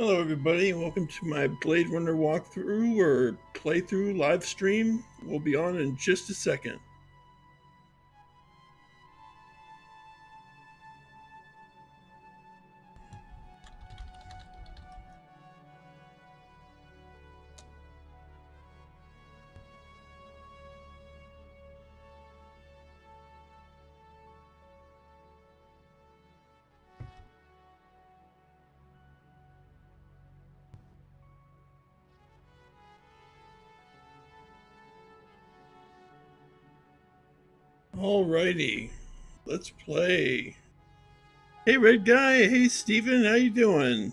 Hello, everybody, and welcome to my Blade Runner walkthrough or playthrough live stream. We'll be on in just a second. Alrighty, let's play. Hey, Red Guy. Hey, Steven. How you doing?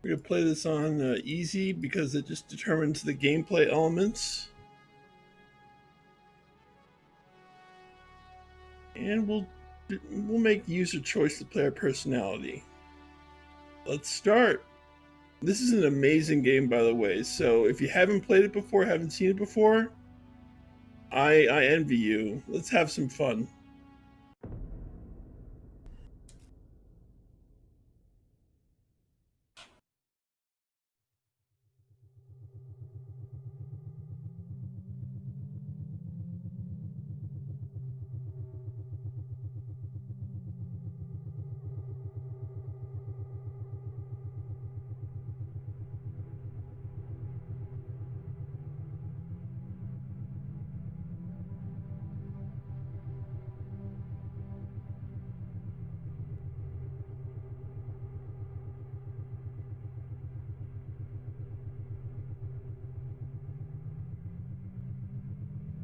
We're gonna play this on easy because it just determines the gameplay elements. And we'll make user choice to play our personality. Let's start. This is an amazing game, by the way. So if you haven't played it before, haven't seen it before, I envy you. Let's have some fun.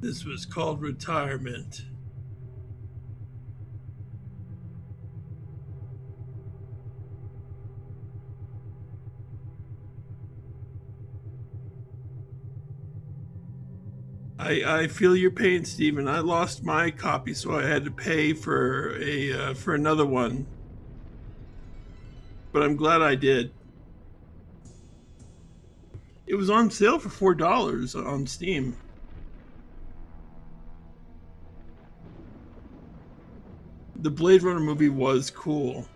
This was called retirement. I feel your pain, Stephen. I lost my copy, so I had to pay for another one. But I'm glad I did. It was on sale for $4 on Steam. The Blade Runner movie was cool.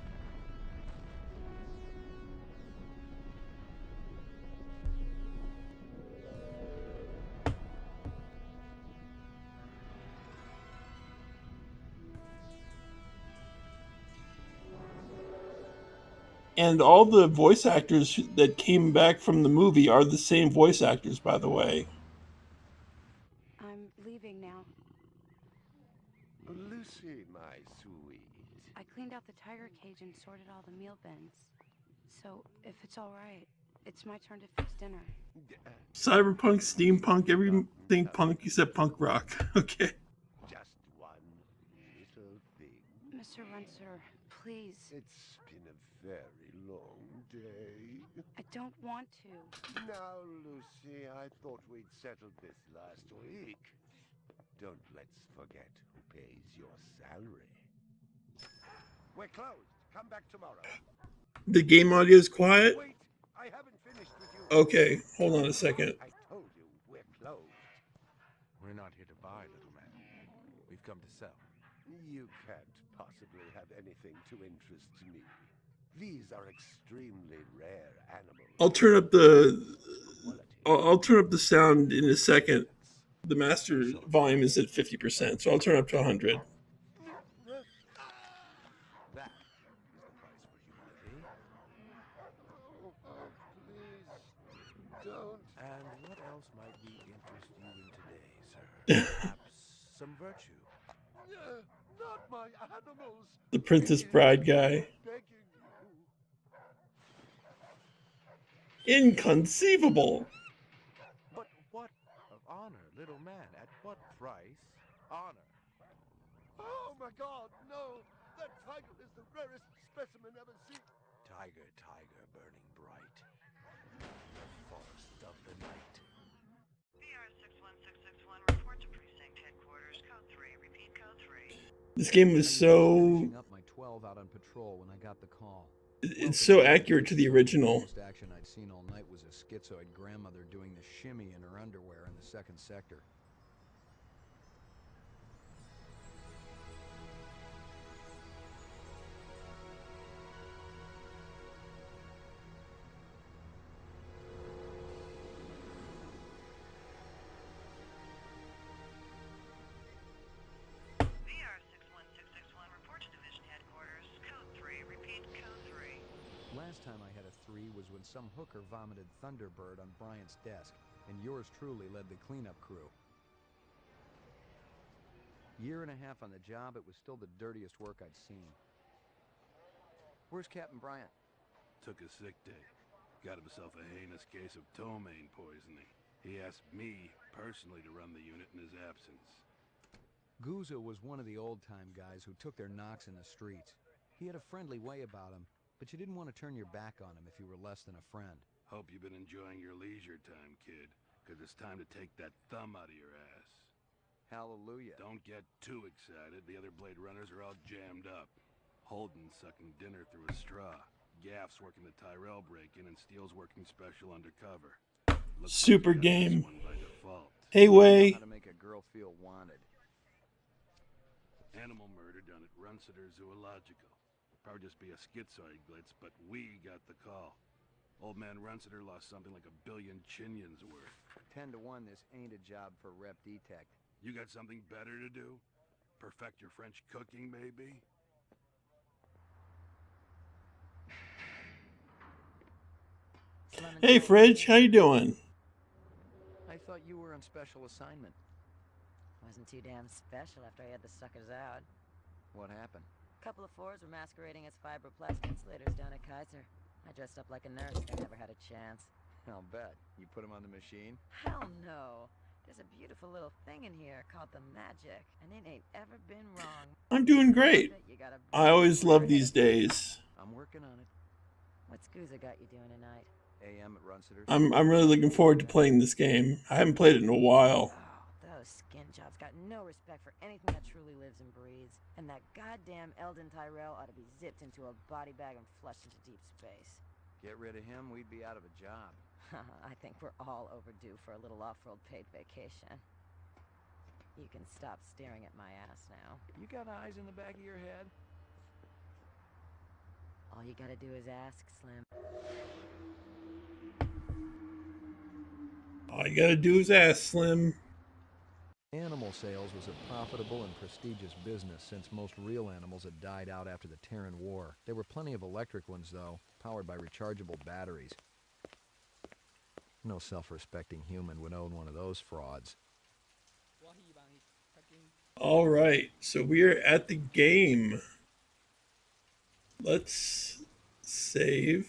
And all the voice actors that came back from the movie are the same voice actors, by the way. I'm leaving now. Lucy, my sweet. I cleaned out the tiger cage and sorted all the meal bins. So, if it's all right, it's my turn to fix dinner. Cyberpunk, steampunk, everything punk except punk rock. Okay. Just one little thing. Mr. Runcer, please. It's been a very long day. I don't want to. Now, Lucy, I thought we'd settled this last week. Don't let's forget who pays your salary. We're closed. Come back tomorrow. The game audio is quiet. Wait, I haven't finished with you. Okay, hold on a second. I told you we're closed. We're not here to buy, little man. We've come to sell. You can't possibly have anything to interest me. These are extremely rare animals. I'll turn up the sound in a second. The master volume is at 50%, so I'll turn up to 100. That is the price for humanity. Oh, please, don't. And what else might we interest you in today, sir? Perhaps some virtue. Not my animals. The Princess Bride guy. Begging you. Inconceivable. But what of honor, little man? At what price? Honor. Oh my God, no! That tiger is the rarest specimen ever seen. Tiger, tiger, burning bright. The forest of the night. VR61661, report to precinct headquarters. Code 3. Repeat code 3. This game was so... Up my 12 out on patrol when I got the call. It's so accurate to the original. The most action I'd seen all night was a schizoid grandmother doing the shimmy in her underwear in the second sector. last time I had a 3 was when some hooker vomited Thunderbird on Bryant's desk, and yours truly led the cleanup crew. Year and a half on the job, it was still the dirtiest work I'd seen. Where's Captain Bryant? Took a sick day. Got himself a heinous case of ptomaine poisoning. He asked me personally to run the unit in his absence. Gouza was one of the old-time guys who took their knocks in the streets. He had a friendly way about him, but you didn't want to turn your back on him if you were less than a friend. Hope you've been enjoying your leisure time, kid, because it's time to take that thumb out of your ass. Hallelujah. Don't get too excited. The other Blade Runners are all jammed up. Holden sucking dinner through a straw. Gaff's working the Tyrell break-in, and Steele's working special undercover. Looks Super like you got this game. one by default. Hey, Way. How to make a girl feel wanted. Animal murder done at Runciter Zoological. Probably just be a schizoid glitz, but we got the call. Old man Runciter lost something like 1 billion chinyans worth. 10 to 1, this ain't a job for Rep Detect. You got something better to do? Perfect your French cooking, maybe? Hey, Fridge, how you doing? I thought you were on special assignment. Wasn't too damn special after I had the suckers out. What happened? Couple of fours were masquerading as fibroplast insulators down at Kaiser. I dressed up like a nurse. They never had a chance. I'll bet. You put him on the machine? Hell no. There's a beautiful little thing in here called the Magic, and it ain't ever been wrong. I'm doing great. I always love these days. I'm working on it. What's Gouza got you doing tonight? AM at Runciter. I'm really looking forward to playing this game. I haven't played it in a while. Oh, those skin jobs got no respect for anything that truly lives and breathes. And that goddamn Eldon Tyrell ought to be zipped into a body bag and flushed into deep space. Get rid of him, we'd be out of a job. I think we're all overdue for a little off-world paid vacation. You can stop staring at my ass now. You got eyes in the back of your head? All you gotta do is ask, Slim. All you gotta do is ask, Slim. Animal sales was a profitable and prestigious business since most real animals had died out after the Terran War. There were plenty of electric ones, though, powered by rechargeable batteries. No self-respecting human would own one of those frauds. All right, so we are at the game. Let's save.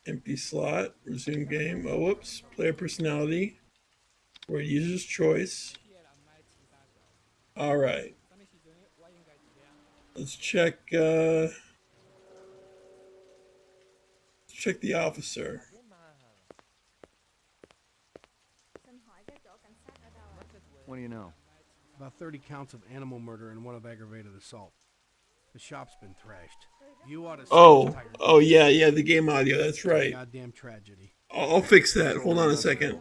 Empty slot, resume game. Oh, whoops. Player personality. We're user's choice. All right. Let's check. Check the officer. What do you know? About 30 counts of animal murder and 1 of aggravated assault. The shop's been thrashed. You ought to. Oh, yeah, the game audio. That's right. Goddamn tragedy. I'll fix that. Hold on a second.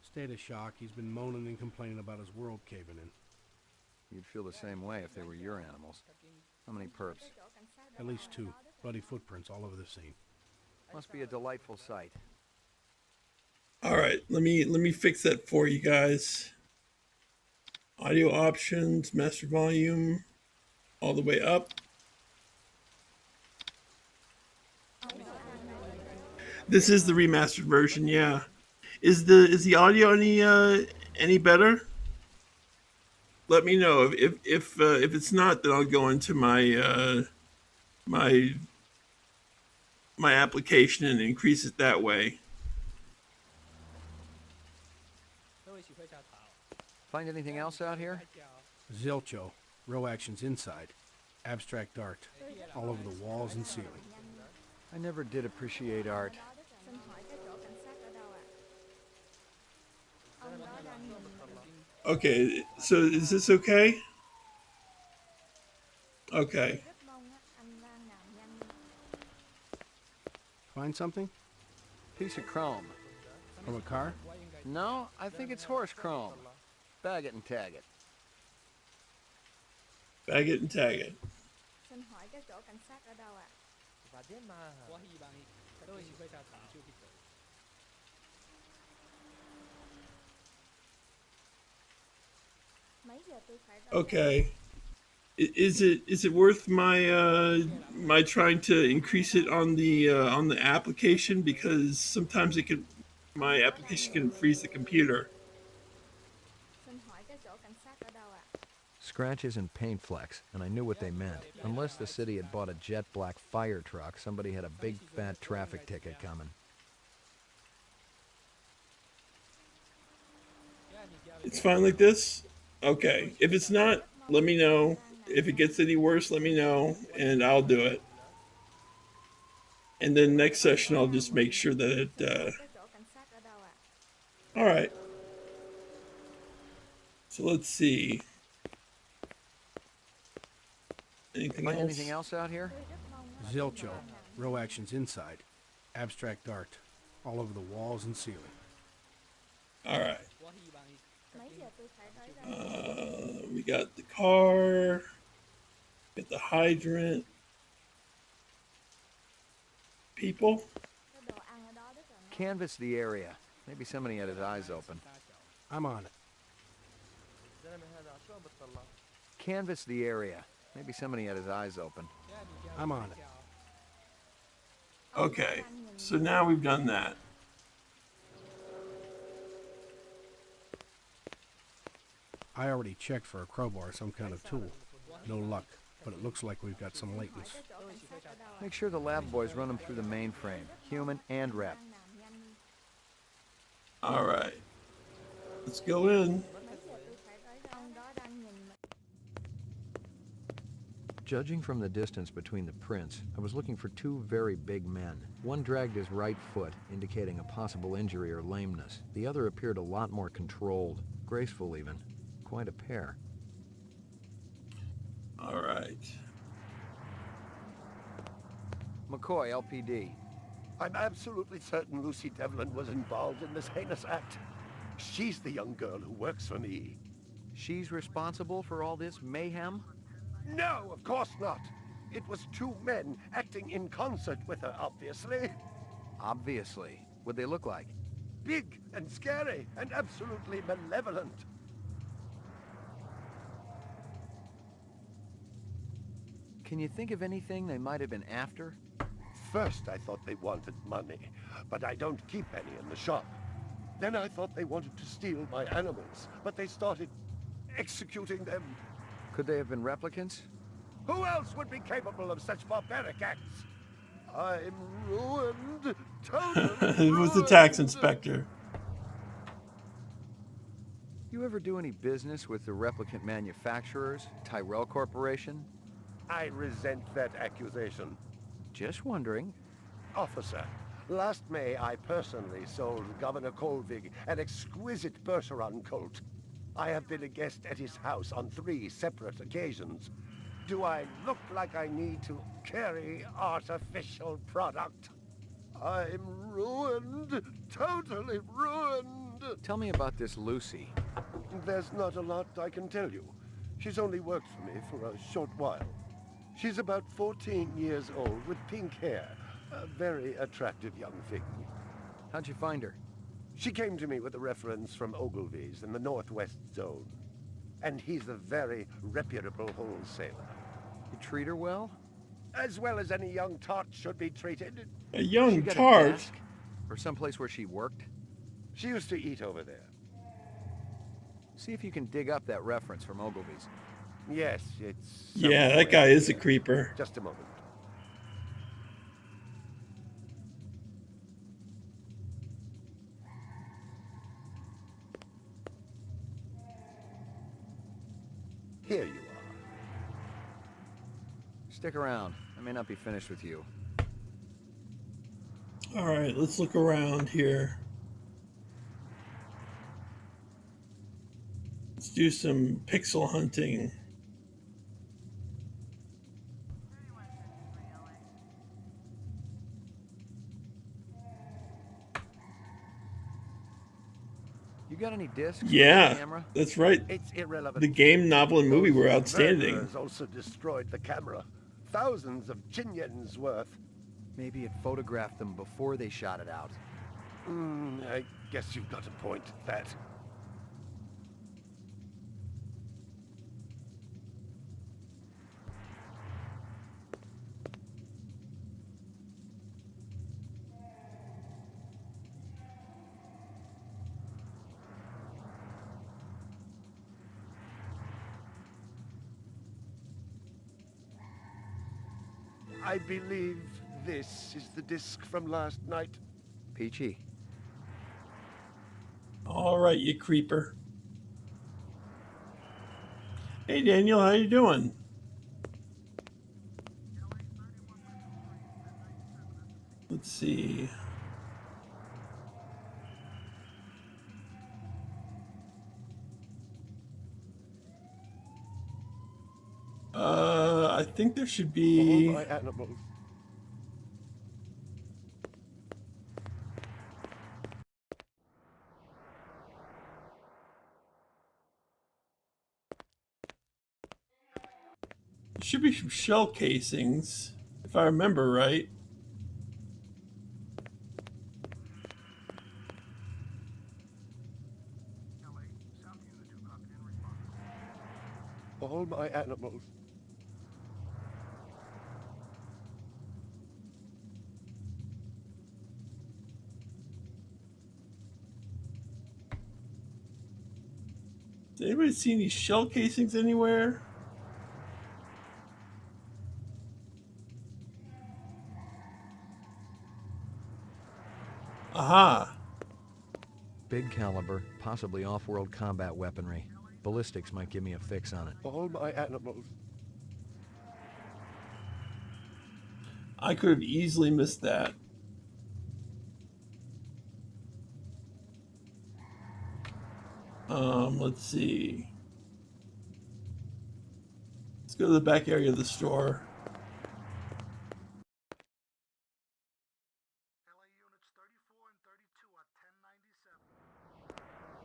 State of shock. He's been moaning and complaining about his world caving in. You'd feel the same way if they were your animals. How many perps? At least 2. Bloody footprints all over the scene. Must be a delightful sight. All right, let me fix that for you guys. Audio options, master volume, all the way up. This is the remastered version, yeah. Is the audio any better? Let me know if it's not, then I'll go into my my application and increase it that way. Find anything else out here? Zilcho. Row actions inside. Abstract art. All over the walls and ceiling. I never did appreciate art. Okay, so is this okay? Okay. Find something? Piece of chrome. From a car? No, I think it's horse chrome. Bag it and tag it. Bag it and tag it. Okay. Is it worth my trying to increase it on the application, because sometimes my application can freeze the computer. Scratches and paint flecks, and I knew what they meant. Unless the city had bought a jet black fire truck, somebody had a big fat traffic ticket coming. It's fine like this? Okay. If it's not, let me know. If it gets any worse, let me know, and I'll do it. And then next session, I'll just make sure that it... All right. So let's see. Find anything else out here? Zilcho. Row actions inside. Abstract art. All over the walls and ceiling. All right. We got the car. Got the hydrant. People. Canvass the area. Maybe somebody had his eyes open. I'm on it. Canvass the area. Maybe somebody had his eyes open. I'm on it. Okay. So now we've done that. I already checked for a crowbar, some kind of tool. No luck, but it looks like we've got some latents. Make sure the lab boys run them through the mainframe, human and rep. All right. Let's go in. Judging from the distance between the prints, I was looking for two very big men. One dragged his right foot, indicating a possible injury or lameness. The other appeared a lot more controlled, graceful even. Quite a pair. All right. McCoy, LPD. I'm absolutely certain Lucy Devlin was involved in this heinous act. She's the young girl who works for me. She's responsible for all this mayhem? No, of course not. It was two men acting in concert with her, obviously. Obviously. What'd they look like? Big and scary and absolutely malevolent. Can you think of anything they might have been after? First, I thought they wanted money, but I don't keep any in the shop. Then I thought they wanted to steal my animals, but they started executing them. Could they have been replicants? Who else would be capable of such barbaric acts? I'm ruined. Totally It was the tax inspector. You ever do any business with the replicant manufacturers, Tyrell Corporation? I resent that accusation. Just wondering. Officer, last May I personally sold Governor Colvig an exquisite Bergeron colt. I have been a guest at his house on 3 separate occasions. Do I look like I need to carry artificial product? I'm ruined. Totally ruined. Tell me about this Lucy. There's not a lot I can tell you. She's only worked for me for a short while. She's about 14 years old with pink hair. A very attractive young thing. How'd you find her? She came to me with a reference from Ogilvy's in the Northwest Zone. And he's a very reputable wholesaler. You treat her well? As well as any young tart should be treated. A young She got a tart? desk? Or someplace where she worked? She used to eat over there. See if you can dig up that reference from Ogilvy's. Yes, it's... Yeah, that guy is a creeper. Just a moment. Here you are. Stick around. I may not be finished with you. All right, let's look around here. Let's do some pixel hunting. You got any discs? Yeah, Camera? that's right. It's irrelevant. The game, novel, and movie were Those outstanding. murderers also destroyed the camera. Thousands of Jinyens worth. Maybe it photographed them before they shot it out. I guess you've got a point at that. I believe this is the disc from last night. Peachy. All right, you creeper. Hey, Daniel, how you doing? Let's see. I think there should All be... my animals. There should be some shell casings, if I remember right. All my animals. Does anybody see any shell casings anywhere? Aha! Big caliber, possibly off-world combat weaponry. Ballistics might give me a fix on it. All my animals. I could have easily missed that. Let's see. Let's go to the back area of the store.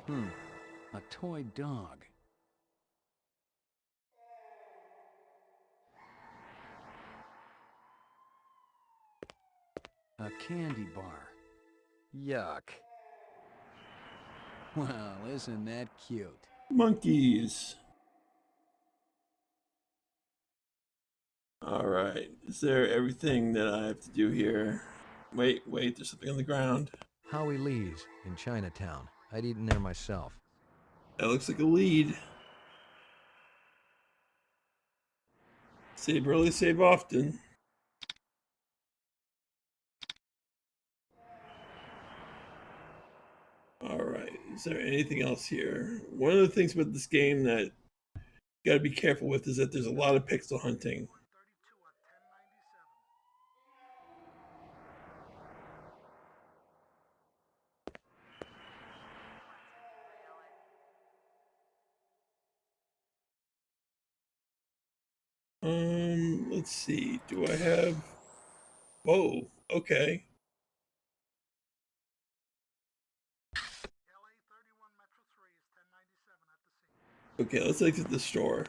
A toy dog. A candy bar. Yuck. Well, isn't that cute? Monkeys. All right. Is there everything that I have to do here? Wait, there's something on the ground. Howie Lee's in Chinatown. I'd eaten there myself. That looks like a lead. Save early, save often. All right. Is there anything else here? One of the things about this game that you got to be careful with is that there's a lot of pixel hunting. Let's see. Do I have... Whoa, okay. Okay, let's exit the store.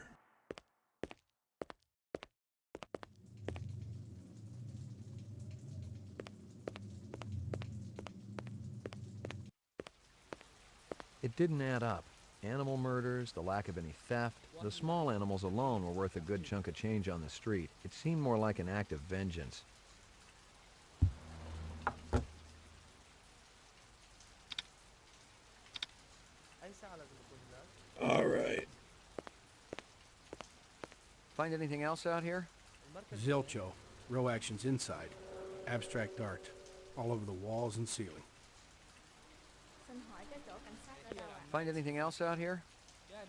It didn't add up. Animal murders, the lack of any theft. The small animals alone were worth a good chunk of change on the street. It seemed more like an act of vengeance. All right. Find anything else out here? Zilcho. Row actions inside. Abstract art. All over the walls and ceiling. Find anything else out here?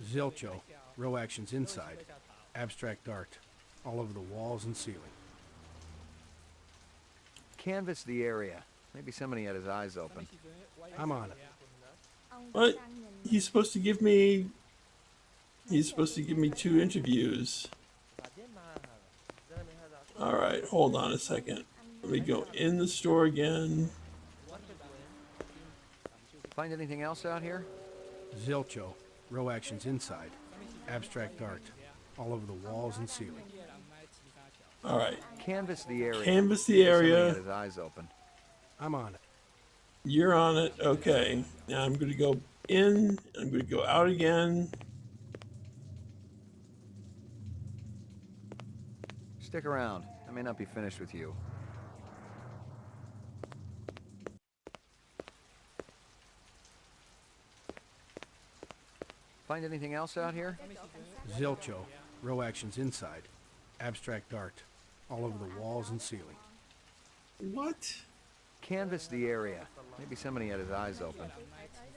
Zilcho. Row actions inside. Abstract art. All over the walls and ceiling. Canvass the area. Maybe somebody had his eyes open. I'm on it. What? He's supposed to give me 2 interviews. All right, hold on a second. Let me go in the store again. Find anything else out here? Zilcho. Row actions inside. Abstract art. All over the walls and ceiling. All right. Canvass the area. Canvass the Maybe somebody area. had his eyes open. I'm on it. You're on it. Okay. Now I'm going to go in. I'm going to go out again. Stick around. I may not be finished with you. Find anything else out here? Zilcho. Row actions inside. Abstract art. all over the walls and ceiling. What? Canvass the area. Maybe somebody had his eyes open.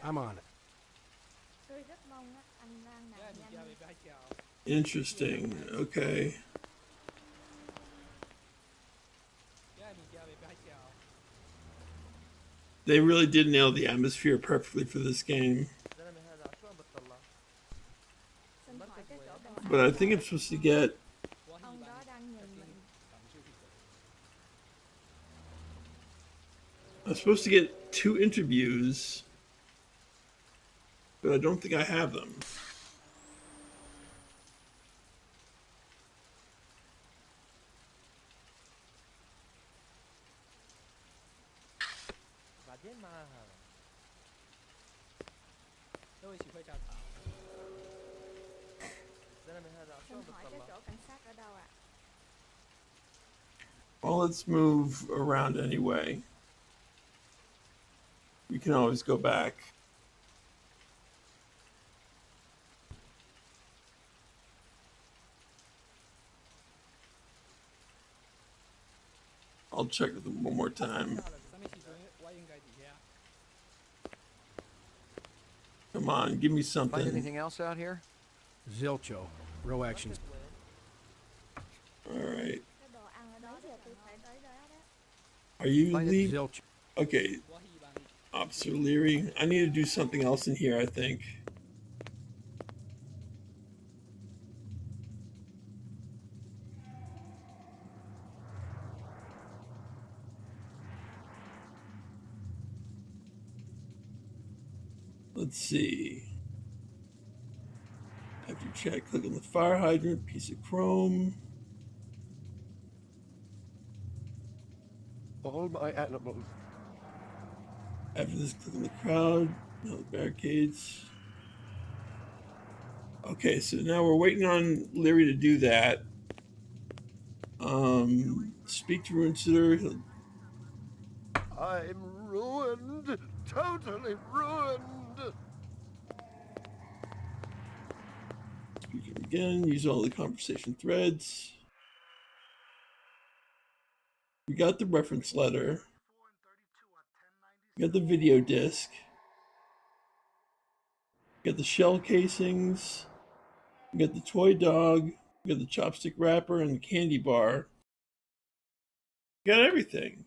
I'm on it. Interesting. Okay. They really did nail the atmosphere perfectly for this game. But I think I'm supposed to get... I'm supposed to get 2 interviews, but I don't think I have them. Well, let's move around anyway. We can always go back. I'll check with them one more time. Come on, give me something. Find anything else out here? Zilcho. Row actions. All right. Are you Lee? Zilcho. Okay. Officer Leary. I need to do something else in here, I think. Let's see. After check, click on the fire hydrant, piece of chrome. All my animals. After this, click on the crowd, no barricades. Okay, so now we're waiting on Leary to do that. Speak to Ruinsitter. I'm ruined. Totally ruined. Speak to him again. Use all the conversation threads. We got the reference letter. We got the video disc. We got the shell casings. We got the toy dog. We got the chopstick wrapper and the candy bar. We got everything.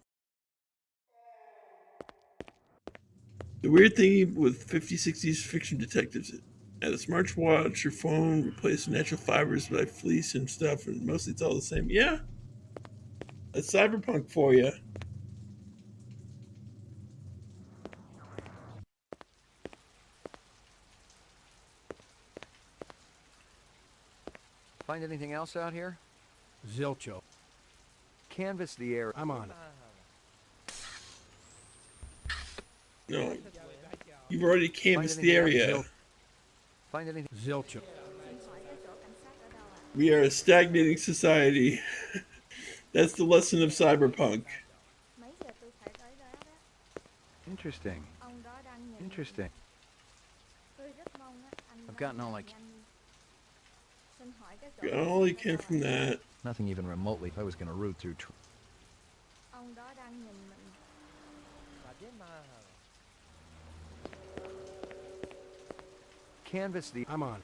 The weird thing with 50-60s fiction detectives, at a smartwatch, your phone, replace natural fibers by fleece and stuff, and mostly it's all the same. Yeah, that's cyberpunk for you. Find anything else out here? Zilcho. Canvass the area. I'm on it. No, you've already canvassed the area. Find anything? Zilcho. We are a stagnating society. That's the lesson of cyberpunk. Interesting. Interesting. I've gotten all I can. Got all you can from that. Nothing even remotely. I was going to root through. Canvass the. I'm on.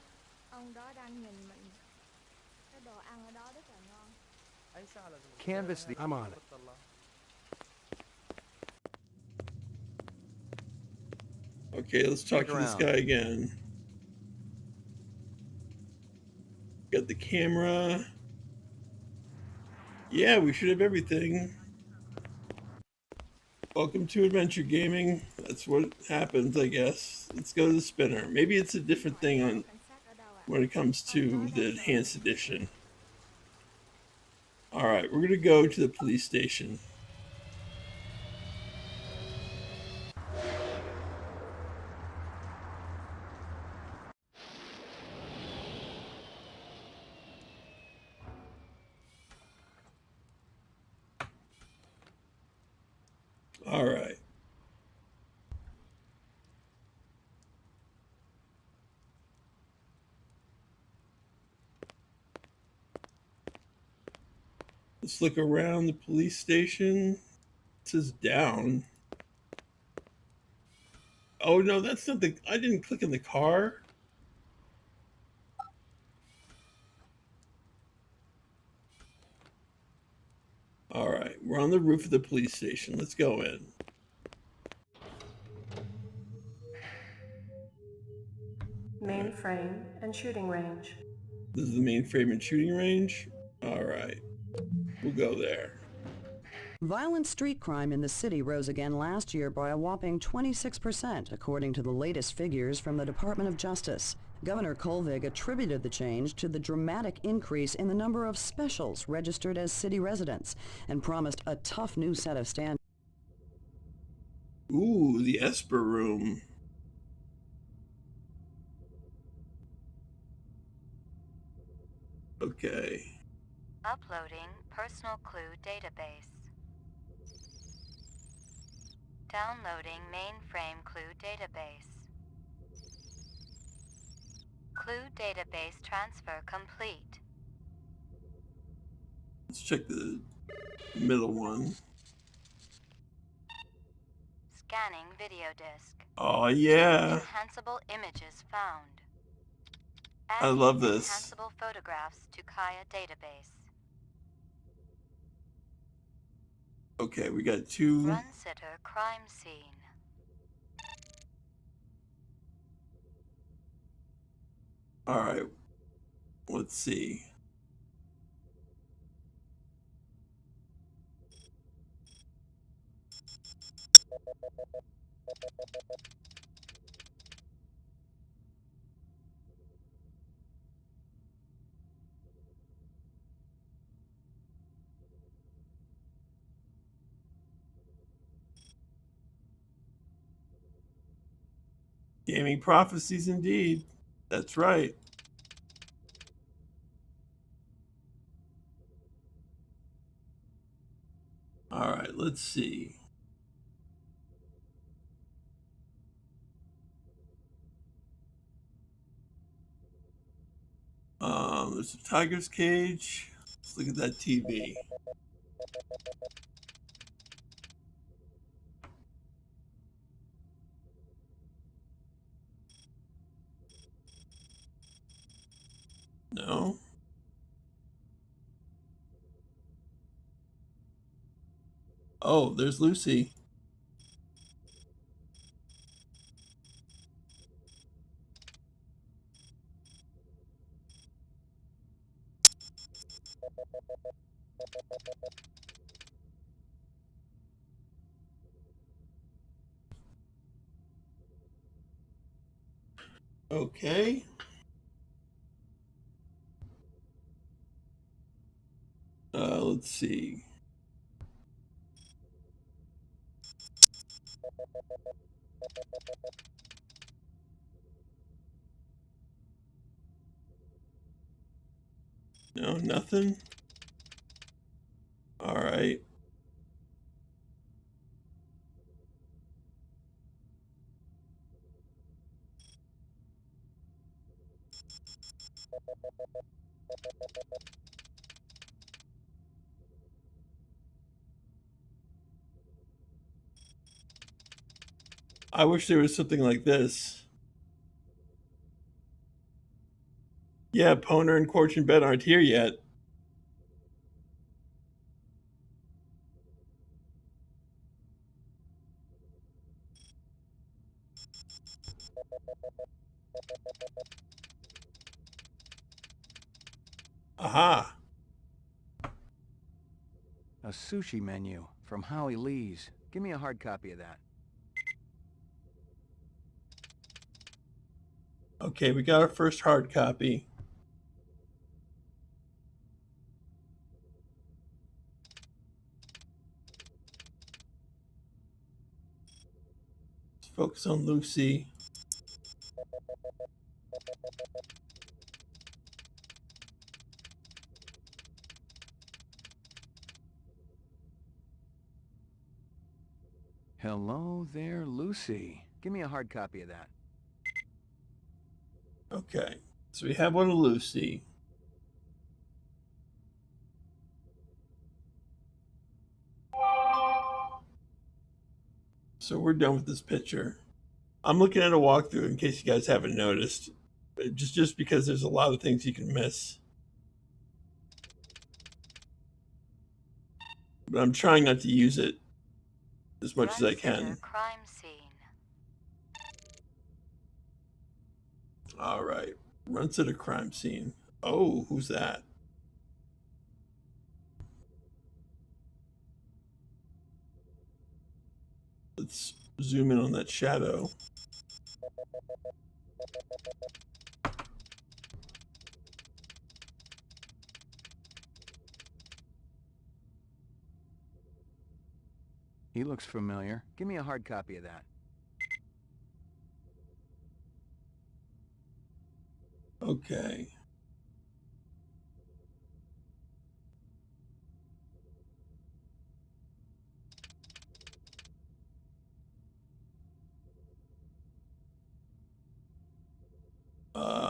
Canvass the. I'm on it. Okay, let's talk to this guy again. Got the camera. Yeah, we should have everything. Welcome to adventure gaming. That's what happens, I guess. Let's go to the spinner. Maybe it's a different thing on when it comes to the enhanced edition. All right, we're gonna go to the police station. All right. Let's look around the police station. It says down. Oh no, that's not the. I didn't click in the car. All right, we're on the roof of the police station. Let's go in. Mainframe and shooting range. This is the mainframe and shooting range. All right, we'll go there. Violent street crime in the city rose again last year by a whopping 26%, according to the latest figures from the Department of Justice. Governor Kolvig attributed the change to the dramatic increase in the number of specials registered as city residents and promised a tough new set of standards. Ooh, the Esper room. Okay. Uploading personal clue database. Downloading mainframe clue database. Clue database transfer complete. Let's check the middle one. Scanning video disk. Oh yeah. Enhanceable images found. I love this. Enhanceable photographs to Kaya database. Okay, we got two. Run sitter crime scene. All right. Let's see. Gaming prophecies indeed. That's right. All right, let's see. There's a tiger's cage. Let's look at that TV. No. Oh, there's Lucy. Okay. Let's see. No, nothing. All right. I wish there was something like this. Yeah, Poner and Quarch and Bet aren't here yet. Aha. A sushi menu from Howie Lee's. Give me a hard copy of that. Okay, we got our first hard copy. Let's focus on Lucy. Hello there, Lucy. Give me a hard copy of that. Okay, so we have one of Lucy. So we're done with this picture. I'm looking at a walkthrough in case you guys haven't noticed. Just because there's a lot of things you can miss. But I'm trying not to use it as much as I can. Crime scene. All right. Run to the crime scene. Oh, who's that? Let's zoom in on that shadow. He looks familiar. Give me a hard copy of that. Okay.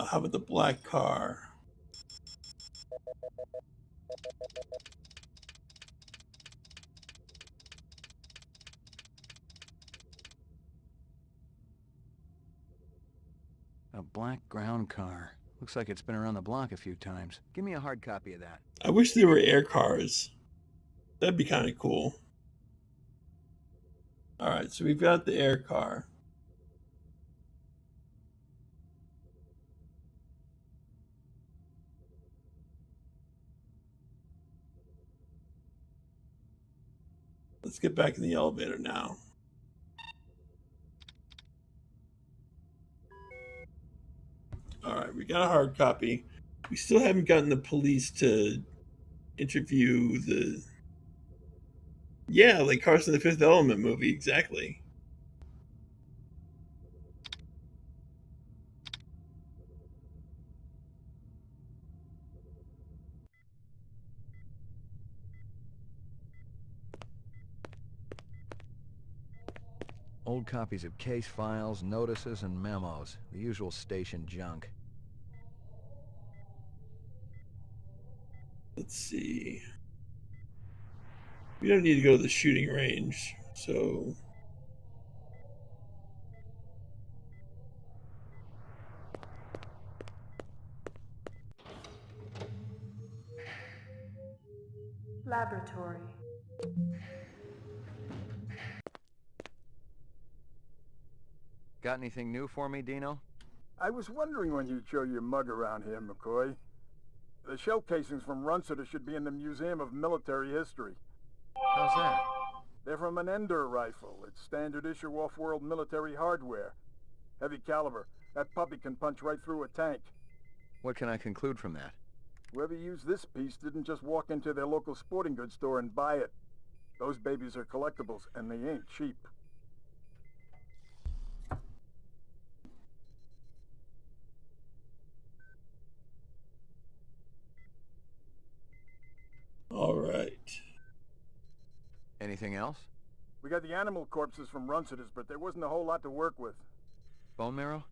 How about the black car? A black ground car. Looks like it's been around the block a few times. Give me a hard copy of that. I wish they were air cars. That'd be kind of cool. All right, so we've got the air car. Let's get back in the elevator now. All right, we got a hard copy. We still haven't gotten the police to interview the... Yeah, like Carson the Fifth Element movie, exactly. Old copies of case files, notices, and memos. The usual station junk. Let's see. We don't need to go to the shooting range, so... Laboratory. Got anything new for me, Dino? I was wondering when you'd show your mug around here, McCoy. The shell casings from Runciter should be in the Museum of Military History. How's that? They're from an Ender rifle. It's standard issue off-world military hardware. Heavy caliber. That puppy can punch right through a tank. What can I conclude from that? Whoever used this piece didn't just walk into their local sporting goods store and buy it. Those babies are collectibles, and they ain't cheap. All right. Anything else? We got the animal corpses from Runciter's, but there wasn't a whole lot to work with. Bone marrow?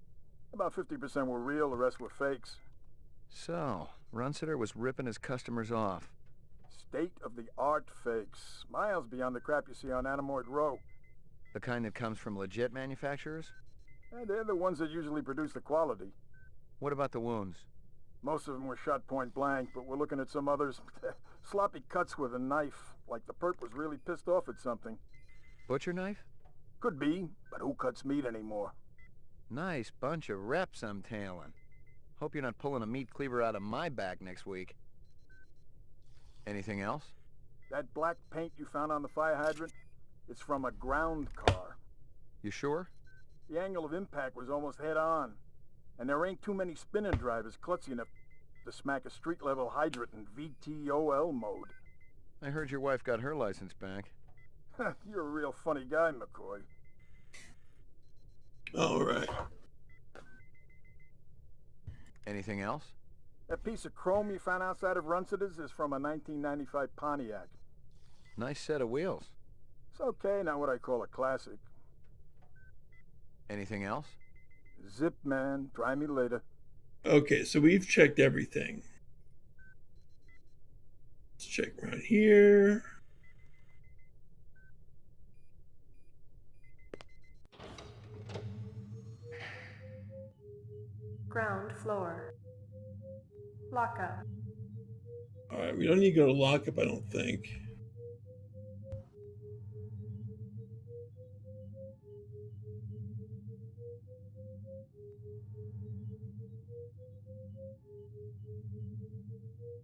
About 50% were real, the rest were fakes. So, Runciter was ripping his customers off. State-of-the-art fakes. Miles beyond the crap you see on Anamoid Row. The kind that comes from legit manufacturers? They're the ones that usually produce the quality. What about the wounds? Most of them were shot point blank, but we're looking at some others. Sloppy cuts with a knife, like the perp was really pissed off at something. Butcher knife? Could be, but who cuts meat anymore? Nice bunch of reps I'm tailing. Hope you're not pulling a meat cleaver out of my back next week. Anything else? That black paint you found on the fire hydrant? It's from a ground car. You sure? The angle of impact was almost head-on. And there ain't too many spinning drivers klutzy enough to smack a street-level hydrant in VTOL mode. I heard your wife got her license back. You're a real funny guy, McCoy. All right. Anything else? That piece of chrome you found outside of Runciter's is from a 1995 Pontiac. Nice set of wheels. It's okay, not what I call a classic. Anything else? Zip, man. Try me later. Okay, so we've checked everything. Let's check around here. Ground floor. Lockup. Alright, we don't need to go to lockup, I don't think.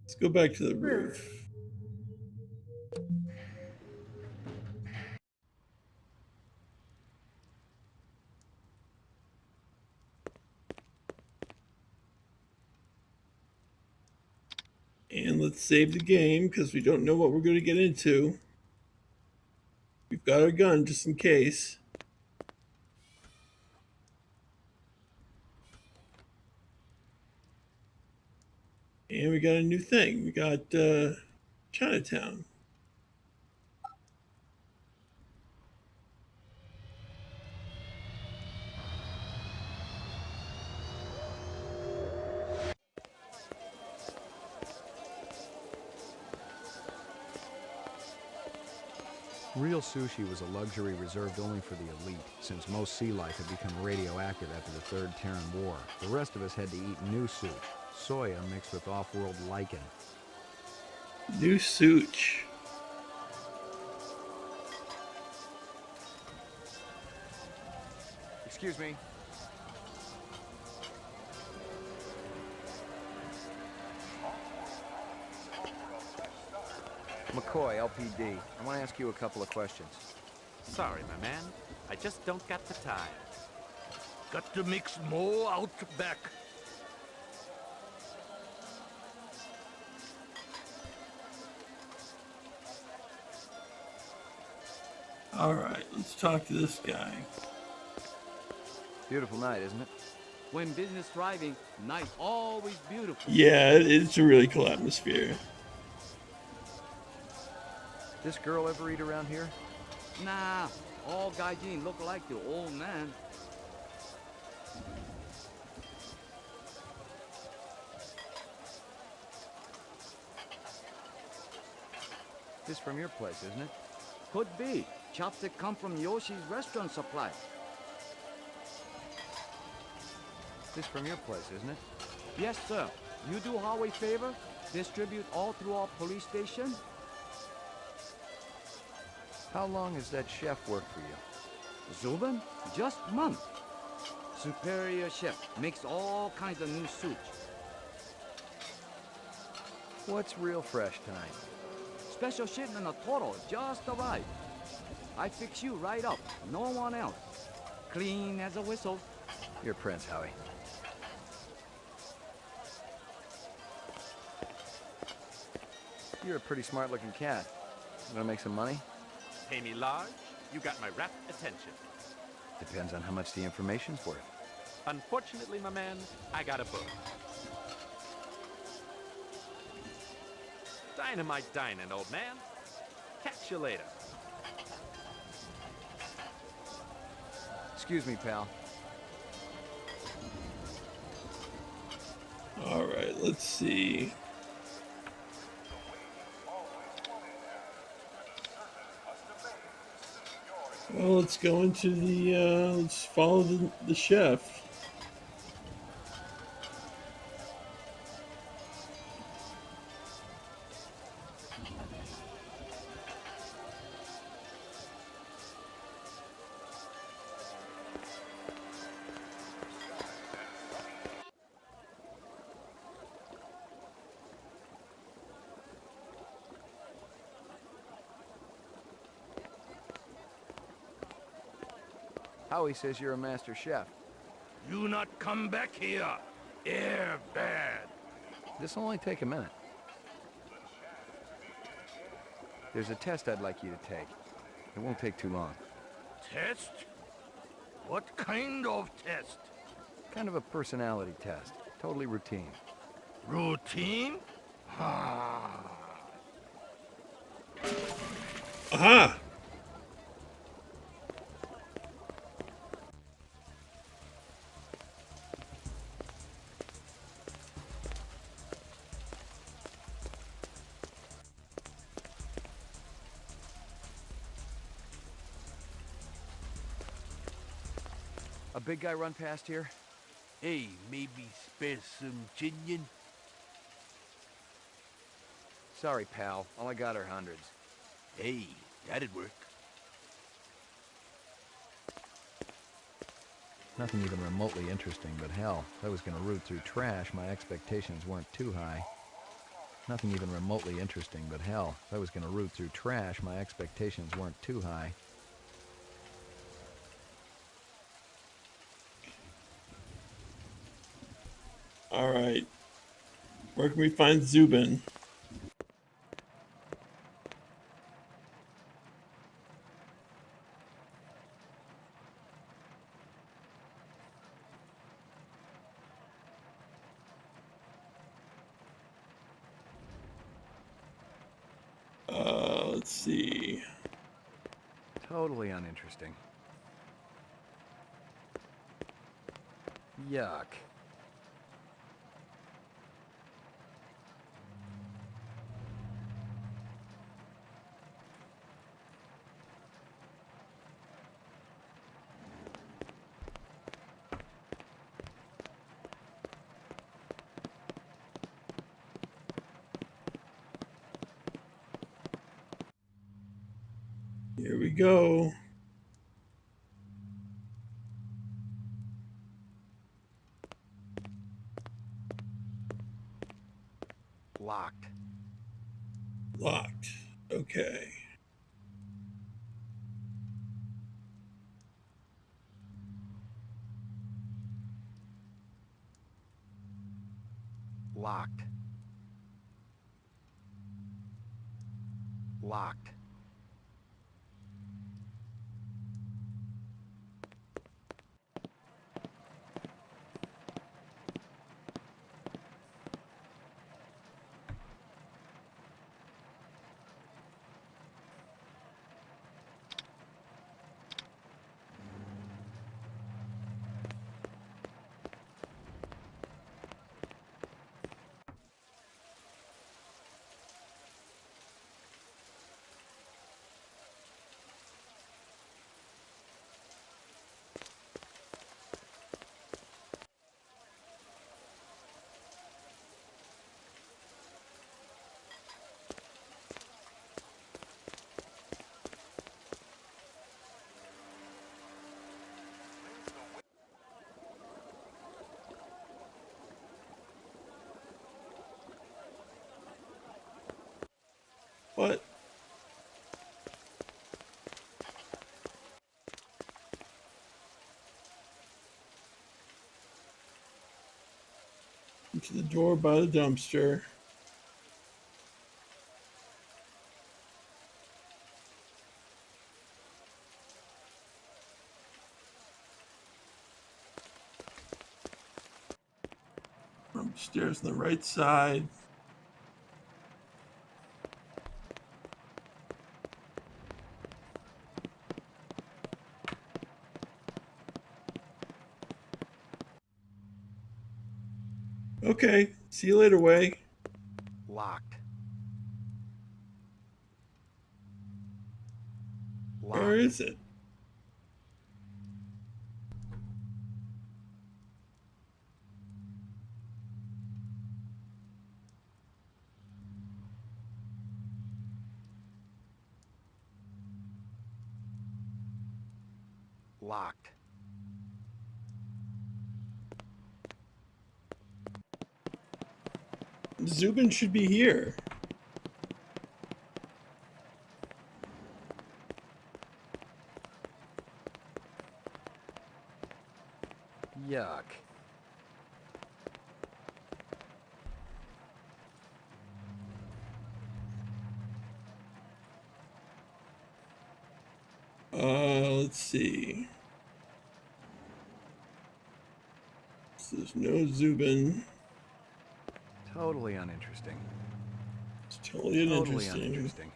Let's go back to the roof. And let's save the game because we don't know what we're going to get into. We've got our gun just in case. And we got a new thing. We got Chinatown. Real sushi was a luxury reserved only for the elite, since most sea life had become radioactive after the Third Terran War. The rest of us had to eat new sushi, soya mixed with off-world lichen. New sushi. Excuse me. McCoy, LPD. I want to ask you a couple of questions. Sorry, my man. I just don't got the time. Got to mix more out back. Alright, let's talk to this guy. Beautiful night, isn't it? When business thriving, night always beautiful. Yeah, it's a really cool atmosphere. This girl ever eat around here? Nah, all gaijin look like the old man. This from your place, isn't it? Could be. Chopstick come from Yoshi's restaurant supply. This from your place, isn't it? Yes, sir. You do Huawei favor? Distribute all through our police station? How long has that chef worked for you? Zubin? Just month. Superior chef. Makes all kinds of new sushi. What's real fresh tonight? Special shipment of Toro just arrived. I fix you right up. No one else. Clean as a whistle. You're Prince, Howie. You're a pretty smart-looking cat. You wanna make some money? Pay me large, you got my rapt attention. Depends on how much the information's worth. Unfortunately, my man, I got a book. Dynamite dining, old man. Catch you later. Excuse me, pal. All right, let's see. Well, let's go into the, let's follow the chef. Howie says you're a master chef. You not come back here. Air bad. This'll only take a minute. There's a test I'd like you to take. It won't take too long. Test? What kind of test? Kind of a personality test. Totally routine. Routine? Aha! A big guy run past here? Hey, maybe spare some chinion? Sorry, pal. All I got are hundreds. Hey, that'd work. Nothing even remotely interesting, but hell, if I was gonna root through trash, my expectations weren't too high. Nothing even remotely interesting, but hell, if I was gonna root through trash, my expectations weren't too high. Alright. Where can we find Zubin? Let's see. Totally uninteresting. Yuck. Here we go. Locked. Locked. Okay. Locked. Locked. What? Into the door by the dumpster. Upstairs on the right side. Okay, see you later, Way. Locked. Where is it? Locked. Zubin should be here. Yuck. Let's see. So there's no Zubin. Totally uninteresting. It's totally uninteresting.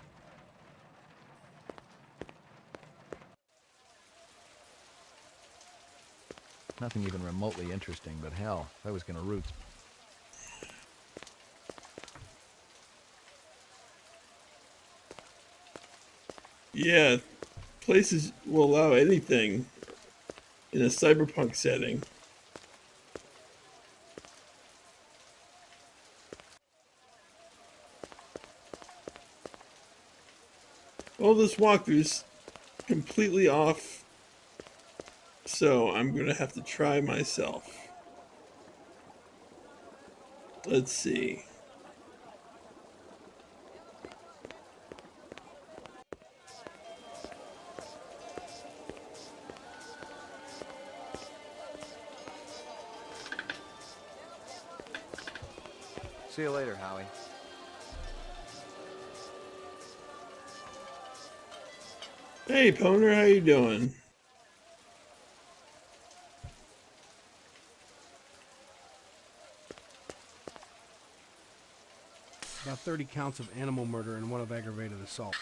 Nothing even remotely interesting, but hell, if I was gonna root... Yeah, places will allow anything in a cyberpunk setting. Well, this walkthrough's completely off, so I'm gonna have to try myself. Let's see. See you later, Howie. Hey, Poner, how you doing? About 30 counts of animal murder and one of aggravated assault.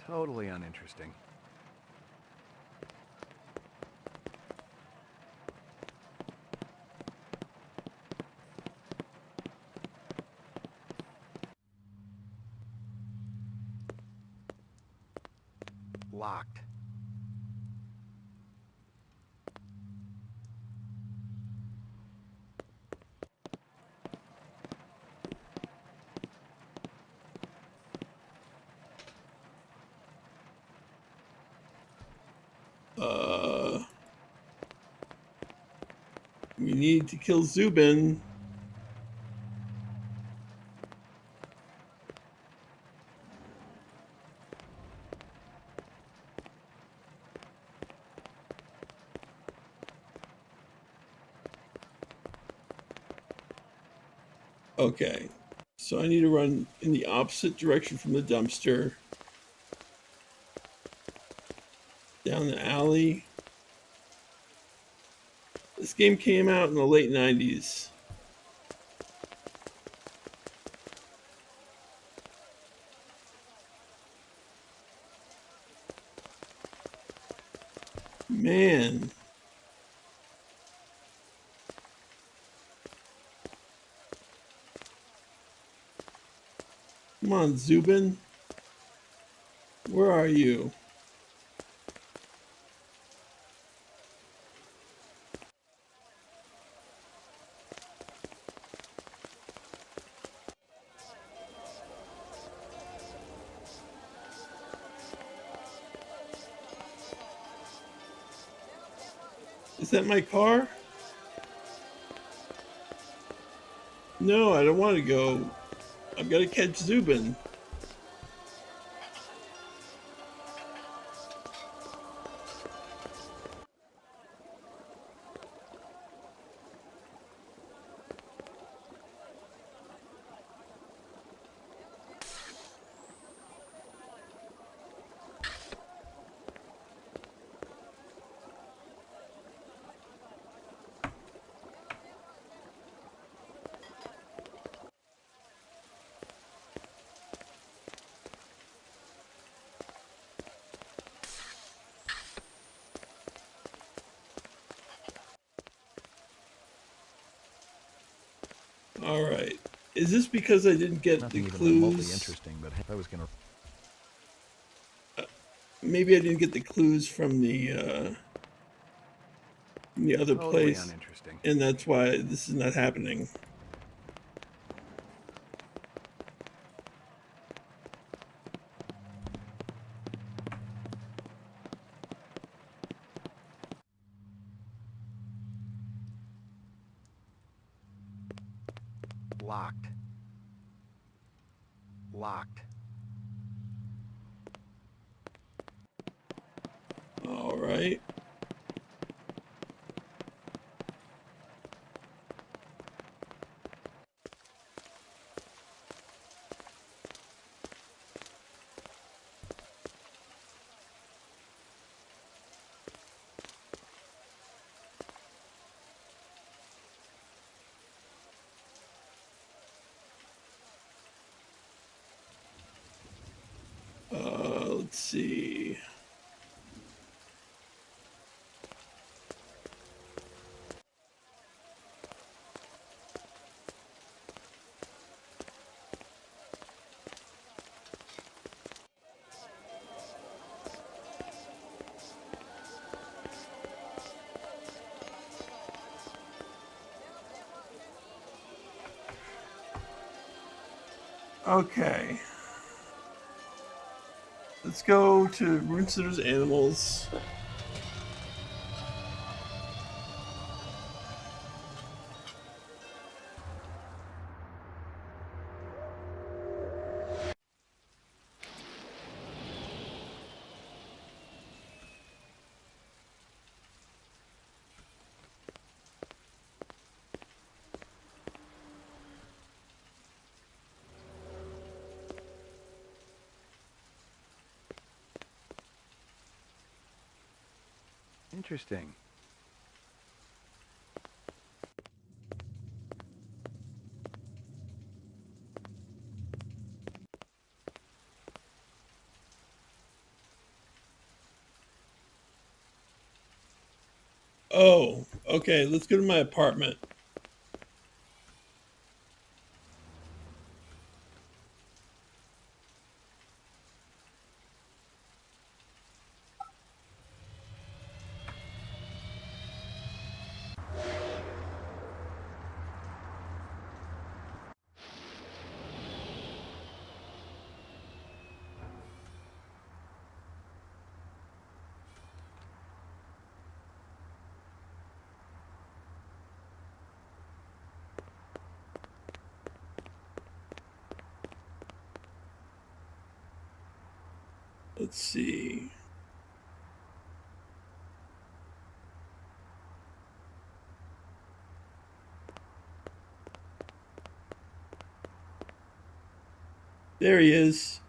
Totally uninteresting. Locked. We need to kill Zubin. Okay, so I need to run in the opposite direction from the dumpster. Down the alley. This game came out in the late 90s. Man. Come on, Zubin. Where are you? Is that my car? No, I don't want to go. I've got to catch Zubin. All right. Is this because I didn't get Nothing the even remotely clues? interesting, but I was gonna. Maybe I didn't get the clues from the other Totally place, uninteresting. and that's why this is not happening. Locked. Locked. All right. Let's see. Okay. Let's go to Runesitter's Animals. Interesting. Oh, okay. Let's go to my apartment. Let's see. There he is.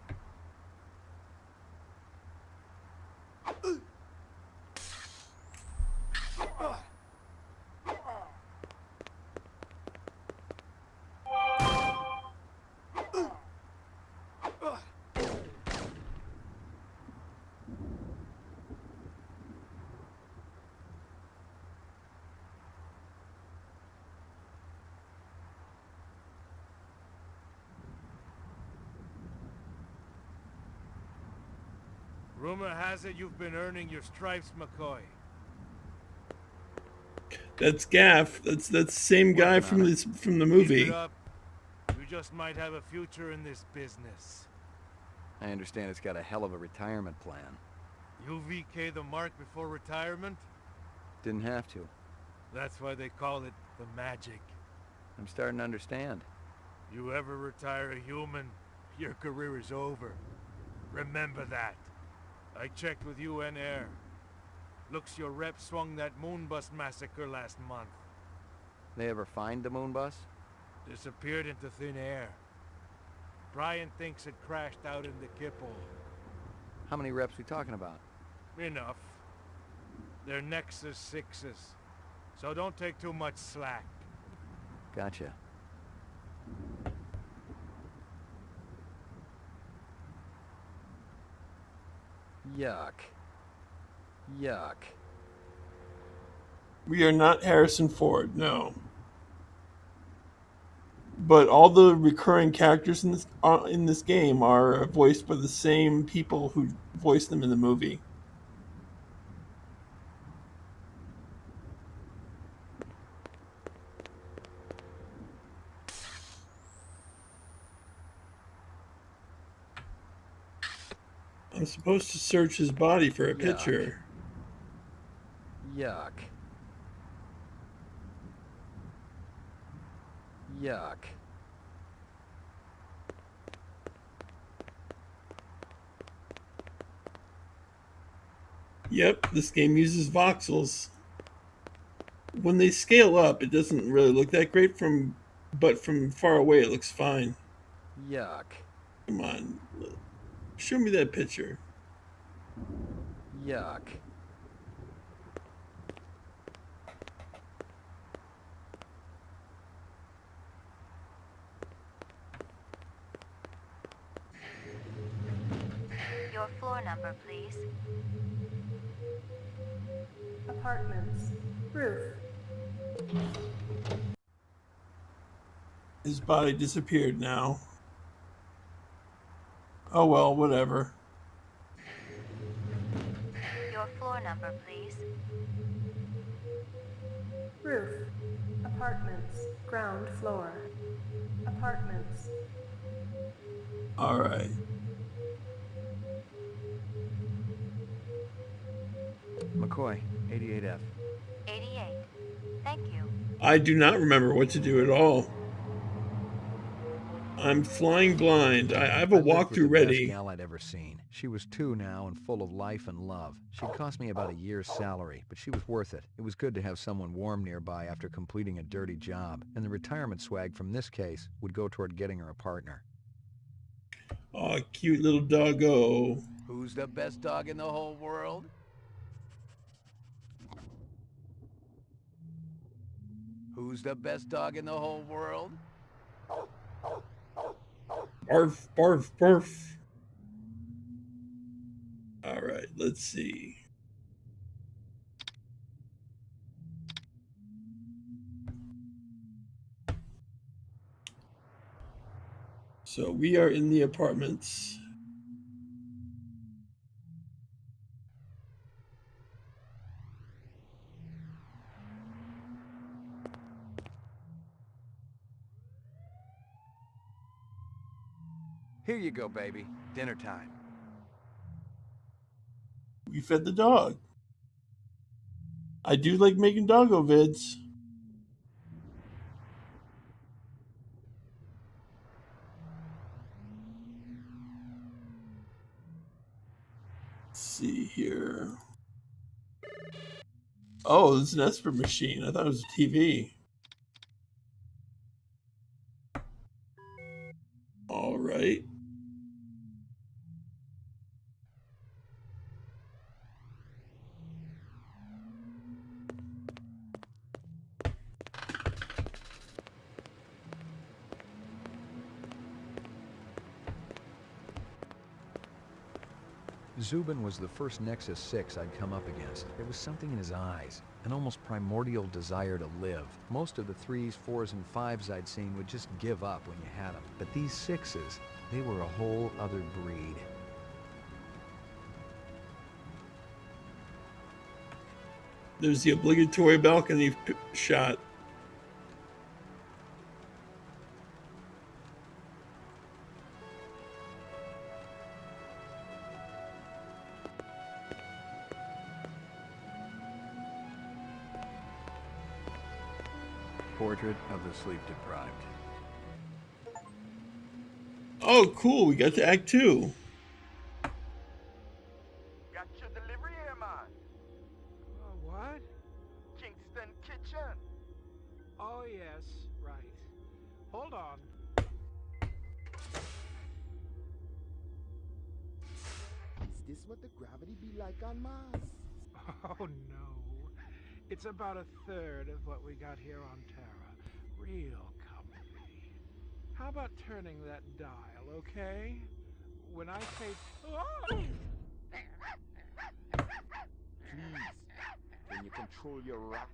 Rumor has it you've been earning your stripes, McCoy. That's Gaff. That's the same guy from the Keep movie. it up. You just might have a future in this business. I understand it's got a hell of a retirement plan. You VK the mark before retirement? Didn't have to. That's why they call it the magic. I'm starting to understand. You ever retire a human, your career is over. Remember that. I checked with UN Air. Looks your rep swung that moonbus massacre last month. They ever find the moon bus? Disappeared into thin air. Brian thinks it crashed out in the Kipple. How many reps we talking about? Enough. They're Nexus 6s. So don't take too much slack. Gotcha. Yuck. Yuck. We are not Harrison Ford, no. But all the recurring characters in this game are voiced by the same people who voiced them in the movie. I'm supposed to search his body for a picture. Yuck. Yuck. Yep, this game uses voxels. When they scale up, it doesn't really look that great, but from far away it looks fine. Yuck. Come on. Show me that picture. Yuck. Your floor number, please. Apartments. Roof. His body disappeared now. Oh well, whatever. Your floor number, please. Roof. Apartments. Ground floor. Apartments. All right. McCoy, 88F. 88. Thank you. I do not remember what to do at all. I'm flying blind. I have a walkthrough ready. Best gal I'd ever seen. She was 2 now and full of life and love. She'd cost me about a year's salary, but she was worth it. It was good to have someone warm nearby after completing a dirty job, and the retirement swag from this case would go toward getting her a partner. Aw, cute little doggo. Who's the best dog in the whole world? Who's the best dog in the whole world? Barf, barf, barf. All right, let's see. So we are in the apartments. Here you go, baby. Dinner time. We fed the dog. I do like making doggo vids. Let's see here. Oh, this is an Esper machine. I thought it was a TV. All right. Zubin was the first Nexus 6 I'd come up against. There was something in his eyes, an almost primordial desire to live. Most of the 3s, 4s, and 5s I'd seen would just give up when you had them. But these 6s, they were a whole other breed. There's the obligatory balcony shot. Portrait of the sleep-deprived. Oh, cool. We got to Act 2. Got your delivery here, man. What? Kingston Kitchen. Oh, yes, right. Hold on. Is this what the gravity be like on Mars? Oh, no. It's about a third of what we got here on Terra. Real comfy. How about turning that dial, okay? When I say... Oh! Please, can you control your rat?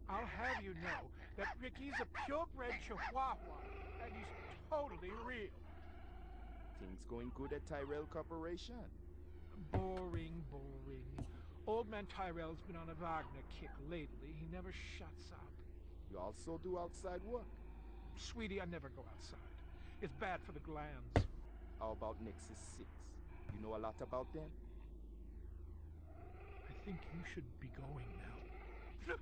I'll have you know that Ricky's a purebred chihuahua, and he's totally real. Things going good at Tyrell Corporation? Boring, boring. Old man Tyrell's been on a Wagner kick lately. He never shuts up. You also do outside work? Sweetie, I never go outside. It's bad for the glands. How about Nexus 6? You know a lot about them? I think you should be going now.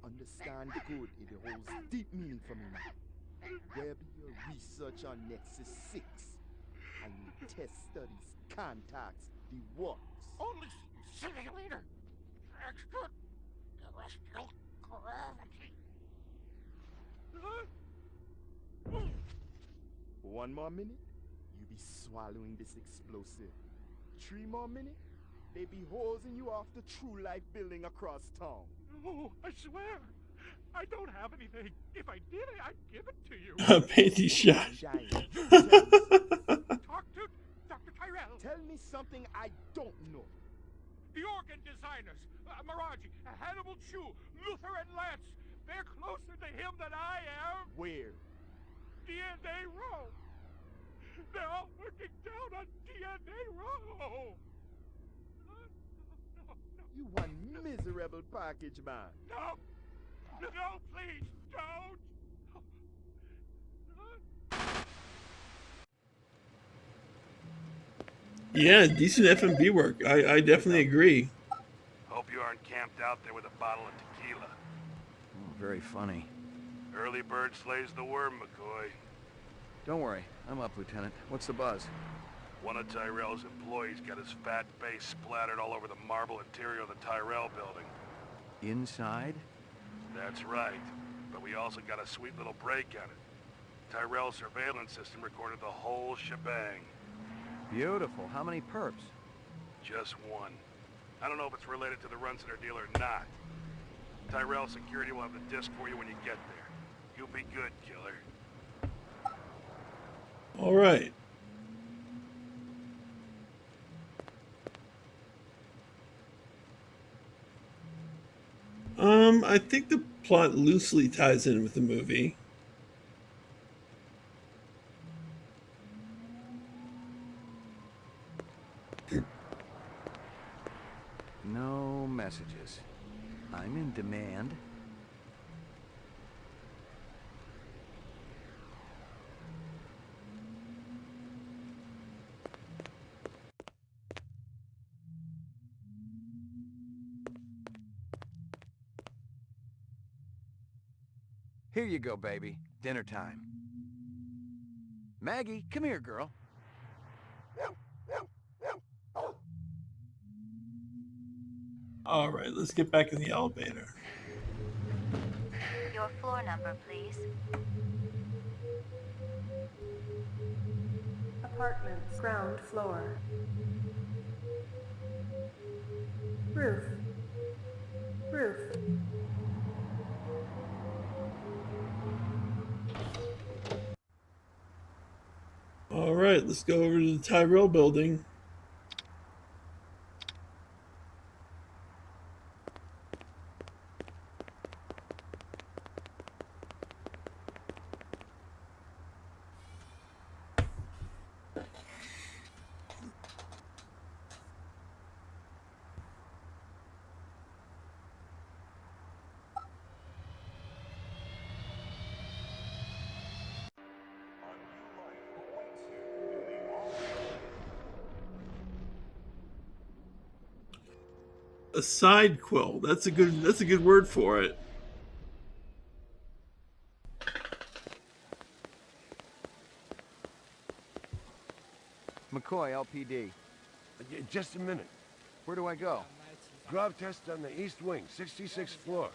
Understand good, it holds deep meaning for me now. Where be your research on Nexus 6? And your test studies, contacts, the works? Only simulator! Extraterrestrial gravity! One more minute, you be swallowing this explosive. 3 more minutes, they be hosing you off the True Life building across town. No, I swear. I don't have anything. If I did, I'd give it to you. A panty shot. Talk to Dr. Tyrell. Tell me something I don't know. The organ designers, Miraji, Hannibal Chu, Luther and Lance. They're closer to him than I am. Where? DNA Row. They're all working down on DNA Row. You one miserable package, man. No. No, please, don't! Yeah, decent F&B work. I definitely agree. Hope you aren't camped out there with a bottle of tequila. Oh, very funny. Early bird slays the worm, McCoy. Don't worry, I'm up, Lieutenant. What's the buzz? One of Tyrell's employees got his fat face splattered all over the marble interior of the Tyrell building. Inside? That's right. But we also got a sweet little break on it. Tyrell's surveillance system recorded the whole shebang. Beautiful. How many perps? Just one. I don't know if it's related to the Runciner deal or not. Tyrell security will have the disc for you when you get there. You'll be good, killer. All right. I think the plot loosely ties in with the movie. No messages. I'm in demand. Here you go, baby. Dinner time. Maggie, come here, girl. All right, let's get back in the elevator. Your floor number, please. Apartments, ground floor. Roof. Roof. All right, let's go over to the Tyrell building. A side quill. That's a good word for it. McCoy, LPD. Just a minute. Where do I go? Grav test on the east wing, 66th floor.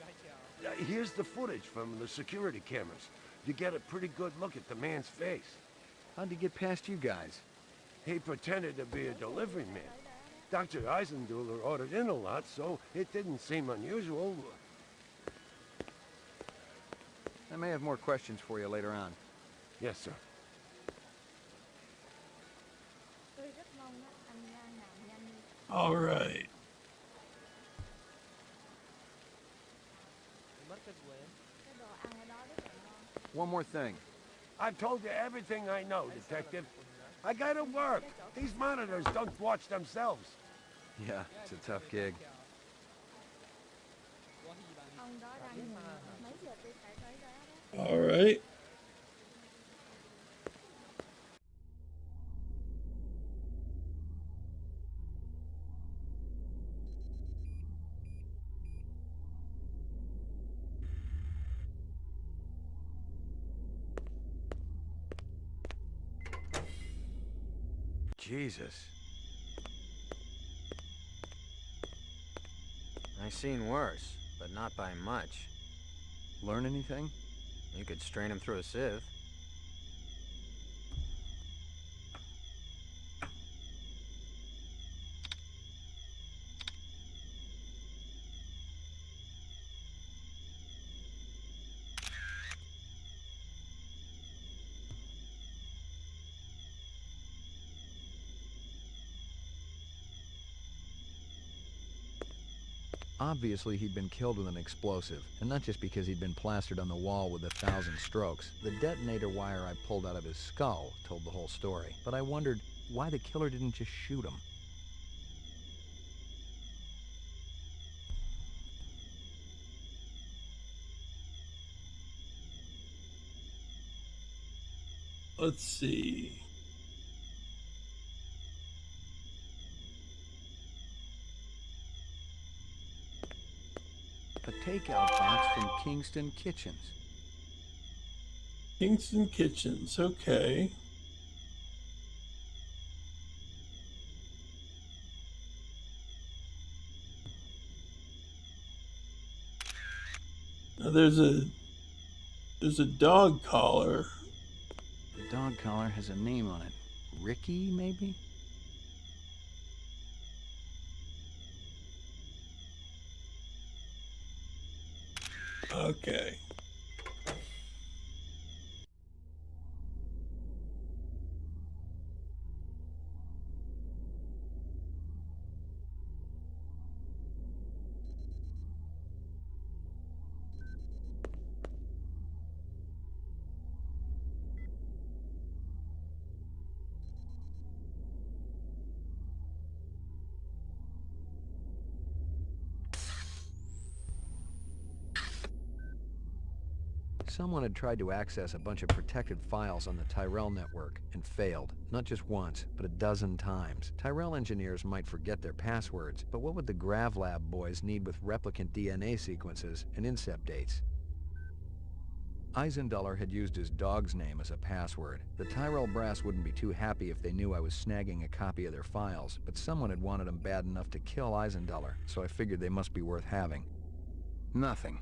Here's the footage from the security cameras. You get a pretty good look at the man's face. How'd he get past you guys? He pretended to be a delivery man. Dr. Eisenduller ordered in a lot, so it didn't seem unusual. I may have more questions for you later on. Yes, sir. All right. One more thing. I've told you everything I know, Detective. I gotta work. These monitors don't watch themselves. Yeah, it's a tough gig. All right. Jesus. I seen worse, but not by much. Learn anything? You could strain him through a sieve. Obviously, he'd been killed with an explosive, and not just because he'd been plastered on the wall with 1,000 strokes. The detonator wire I pulled out of his skull told the whole story, but I wondered why the killer didn't just shoot him. Let's see. A takeout box from Kingston Kitchens. Kingston Kitchens, okay. Now there's a dog collar. The dog collar has a name on it. Ricky, maybe? Okay. Someone had tried to access a bunch of protected files on the Tyrell network and failed, not just once, but a dozen times. Tyrell engineers might forget their passwords, but what would the GravLab boys need with replicant DNA sequences and incept dates? Eisenduller had used his dog's name as a password. The Tyrell brass wouldn't be too happy if they knew I was snagging a copy of their files, but someone had wanted them bad enough to kill Eisenduller, so I figured they must be worth having. Nothing.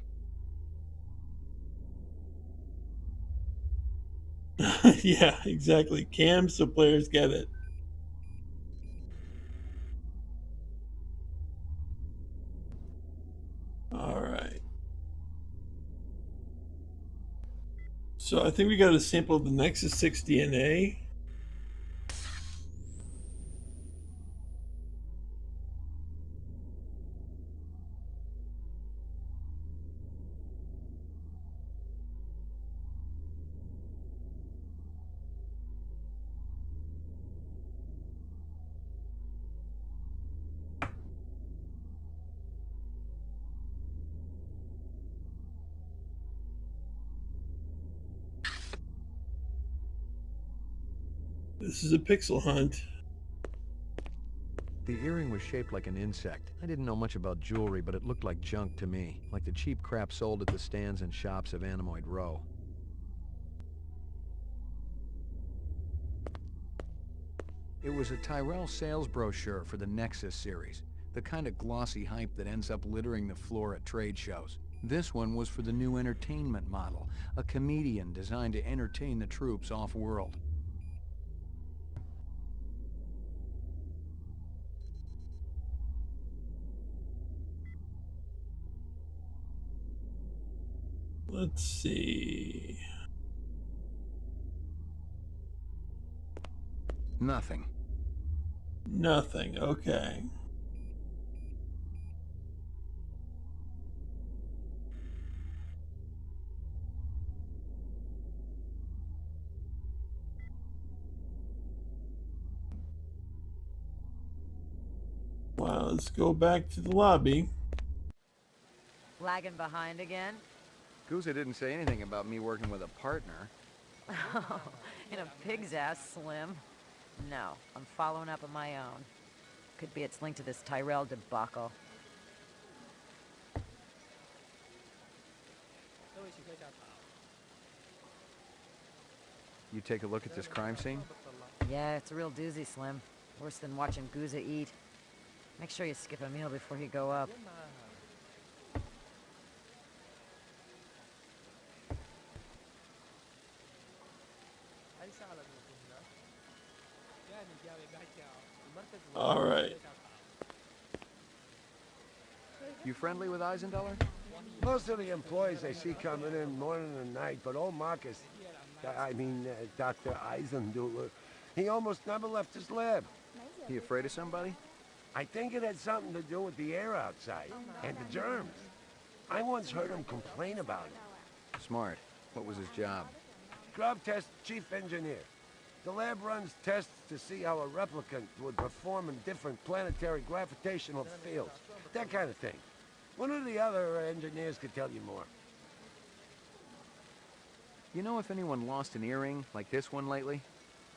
Yeah, exactly. Cam, so players get it. All right. So I think we got a sample of the Nexus 6 DNA. This is a pixel hunt. The earring was shaped like an insect. I didn't know much about jewelry, but it looked like junk to me, like the cheap crap sold at the stands and shops of Animoid Row. It was a Tyrell sales brochure for the Nexus series, the kind of glossy hype that ends up littering the floor at trade shows. This one was for the new entertainment model, a comedian designed to entertain the troops off-world. Let's see. Nothing. Nothing, okay. Well, let's go back to the lobby. Lagging behind again? Guza didn't say anything about me working with a partner. In a pig's ass, Slim. No, I'm following up on my own. Could be it's linked to this Tyrell debacle. You take a look at this crime scene? Yeah, it's a real doozy, Slim. Worse than watching Guza eat. Make sure you skip a meal before you go up. All right. You friendly with Eisenduller? Most of the employees I see coming in morning and night, but old Marcus, Dr. Eisenduller, he almost never left his lab. He afraid of somebody? I think it had something to do with the air outside and the germs. I once heard him complain about it. Smart. What was his job? Grub test chief engineer. The lab runs tests to see how a replicant would perform in different planetary gravitational fields. That kind of thing. One of the other engineers could tell you more. You know if anyone lost an earring like this one lately?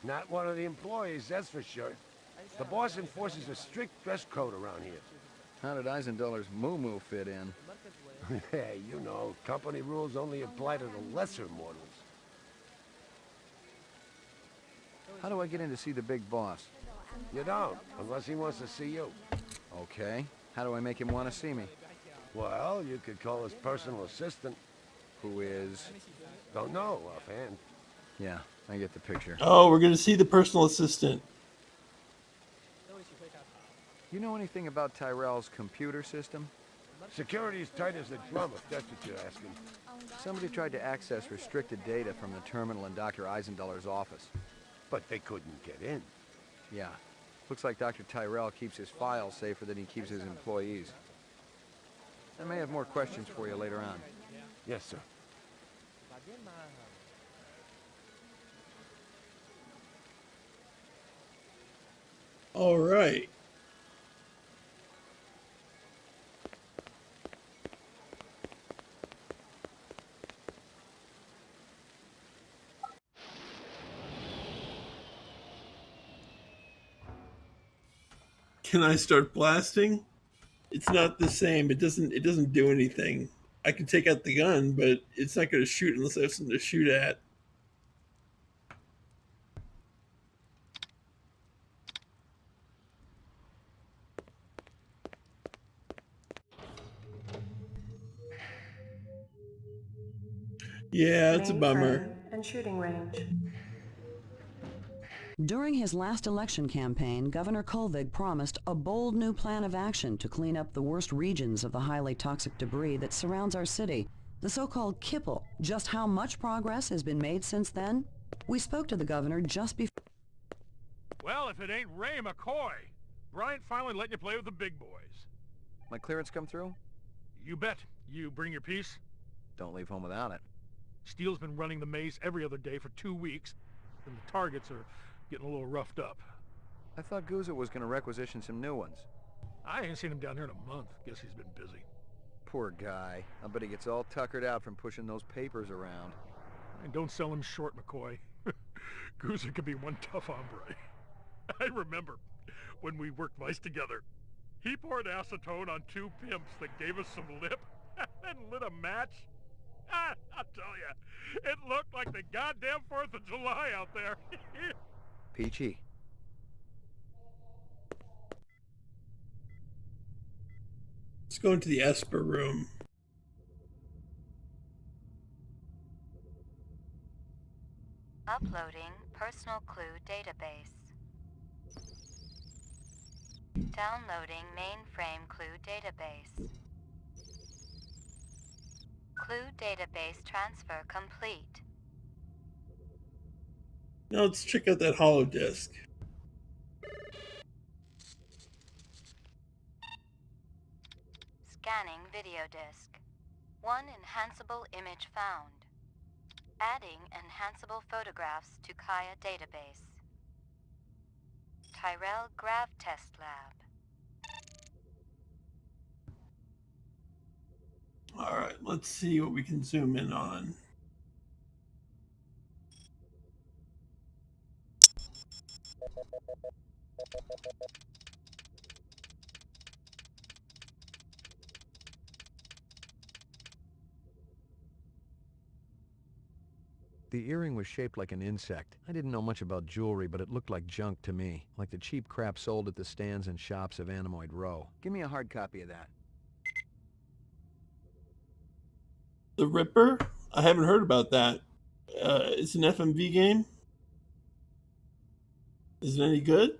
Not one of the employees, that's for sure. The boss enforces a strict dress code around here. How did Eisendoller's moo-moo fit in? Hey, you know, company rules only apply to the lesser mortals. How do I get in to see the big boss? You don't, unless he wants to see you. Okay. How do I make him want to see me? Well, you could call his personal assistant. Who is? Don't know offhand. Yeah, I get the picture. Oh, we're going to see the personal assistant. You know anything about Tyrell's computer system? Security's tight as a drum, if that's what you're asking. Somebody tried to access restricted data from the terminal in Dr. Eisendoller's office. But they couldn't get in. Yeah. Looks like Dr. Tyrell keeps his files safer than he keeps his employees. I may have more questions for you later on. Yes, sir. All right. Can I start blasting? It's not the same. It doesn't do anything. I can take out the gun, but it's not going to shoot unless I have something to shoot at. Yeah, it's a bummer. Mainframe and shooting range. During his last election campaign, Governor Kolvig promised a bold new plan of action to clean up the worst regions of the highly toxic debris that surrounds our city, the so-called kipple. Just how much progress has been made since then? We spoke to the governor just before... Well, if it ain't Ray McCoy, Bryant finally let you play with the big boys. My clearance come through? You bet. You bring your piece? Don't leave home without it. Steele's been running the maze every other day for 2 weeks, and the targets are getting a little roughed up. I thought Guza was going to requisition some new ones. I ain't seen him down here in a month. Guess he's been busy. Poor guy. I bet he gets all tuckered out from pushing those papers around. And don't sell him short, McCoy. Guza could be one tough hombre. I remember when we worked mice together. He poured acetone on 2 pimps that gave us some lip and lit a match. I'll tell you, it looked like the goddamn 4th of July out there. Peachy. Let's go into the Esper room. Uploading personal clue database. Downloading mainframe clue database. Clue database transfer complete. Now let's check out that holodisk. Scanning video disk. One enhanceable image found. Adding enhanceable photographs to Kaya database. Tyrell Grav Test Lab. All right, let's see what we can zoom in on. The earring was shaped like an insect. I didn't know much about jewelry, but it looked like junk to me, like the cheap crap sold at the stands and shops of Animoid Row. Give me a hard copy of that. The Ripper? I haven't heard about that. It's an FMV game? Is it any good?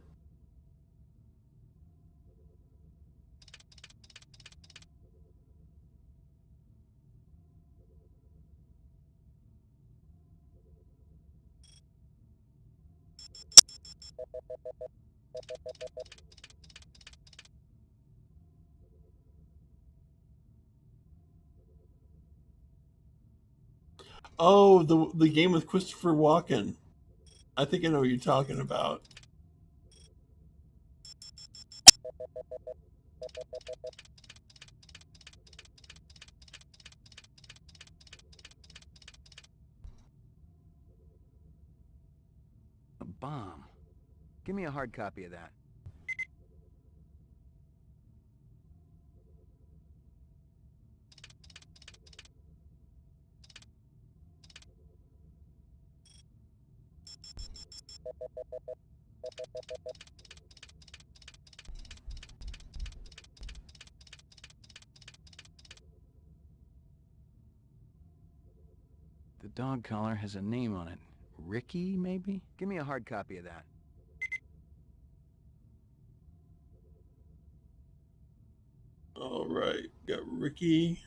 Oh, the game with Christopher Walken. I think I know what you're talking about. bomb. Give me a hard copy of that. The dog collar has a name on it. Ricky, maybe? Give me a hard copy of that. All right, got Ricky.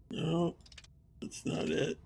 No, that's not it.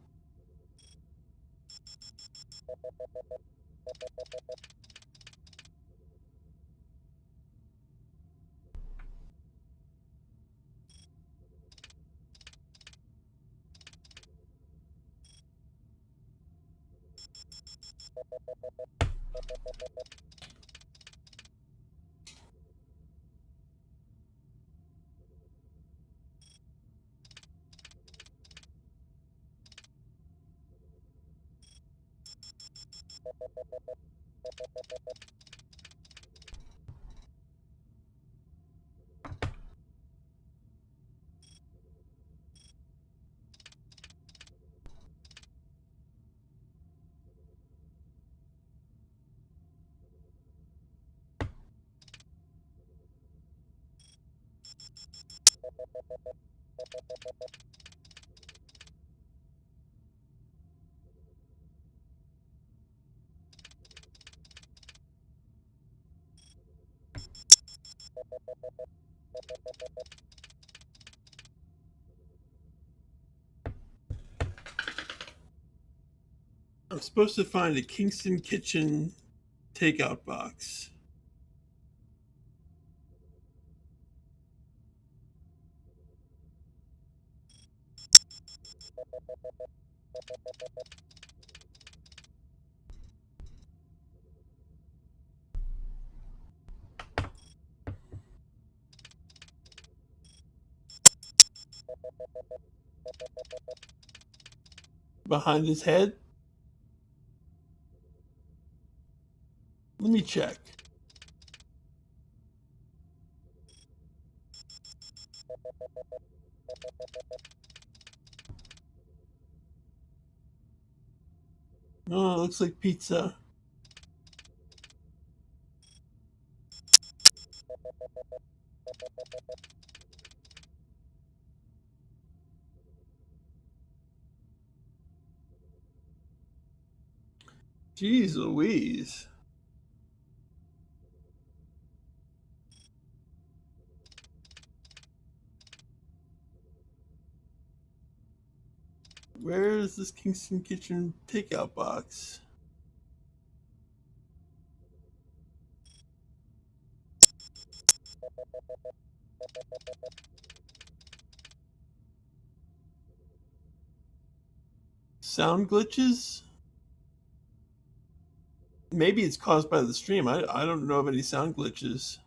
I'm supposed to find a Kingston Kitchen takeout box. Behind his head? Let me check. Oh, it looks like pizza. Jeez Louise. Where is this Kingston Kitchen takeout box? Sound glitches? Maybe it's caused by the stream. I don't know of any sound glitches.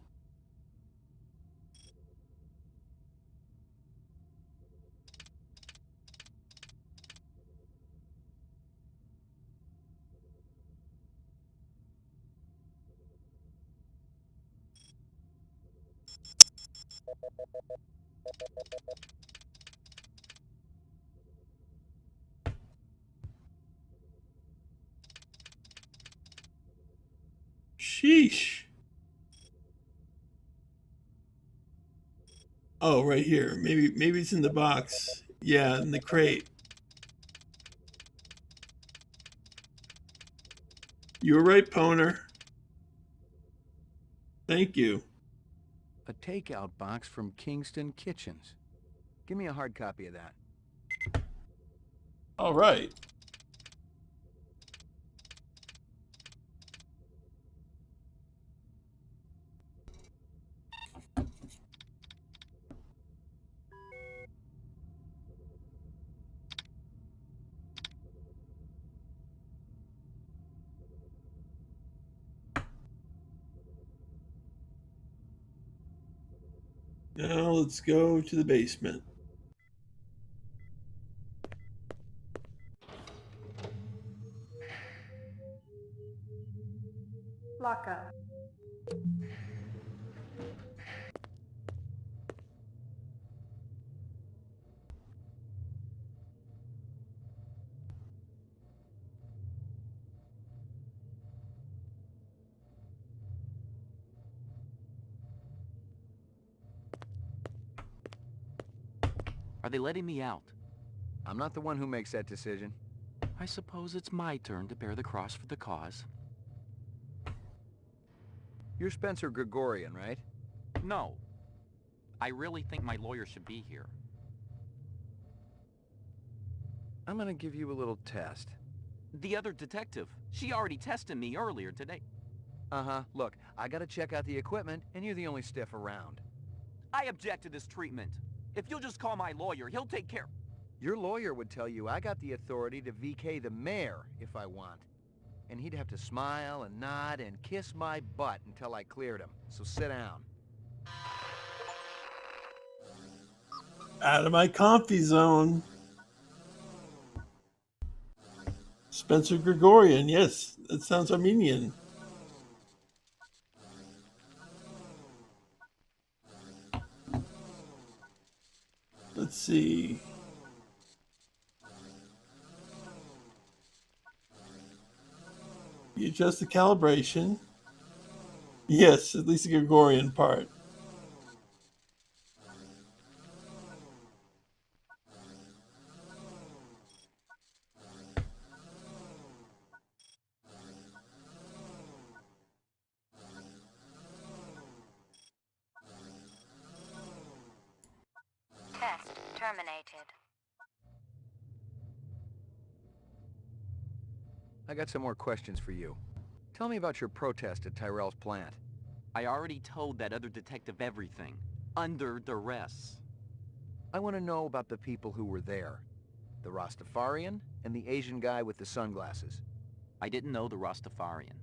Sheesh. Oh, right here. Maybe it's in the box. Yeah, in the crate. You were right, Poner. Thank you. A takeout box from Kingston Kitchens. Give me a hard copy of that. All right. Now let's go to the basement. Lockup. Are they letting me out? I'm not the one who makes that decision. I suppose it's my turn to bear the cross for the cause. You're Spencer Gregorian, right? No. I really think my lawyer should be here. I'm gonna give you a little test. The other detective, she already tested me earlier today. Uh-huh. Look, I gotta check out the equipment, and you're the only stiff around. I object to this treatment. If you'll just call my lawyer, he'll take care. Your lawyer would tell you I got the authority to VK the mayor if I want. And he'd have to smile and nod and kiss my butt until I cleared him. So sit down. Out of my comfy zone. Spencer Gregorian, yes, that sounds Armenian. Let's see. You adjust the calibration. Yes, at least the Gregorian part. Test terminated. I got some more questions for you. Tell me about your protest at Tyrell's plant. I already told that other detective everything. Under duress. I want to know about the people who were there. The Rastafarian and the Asian guy with the sunglasses. I didn't know the Rastafarian.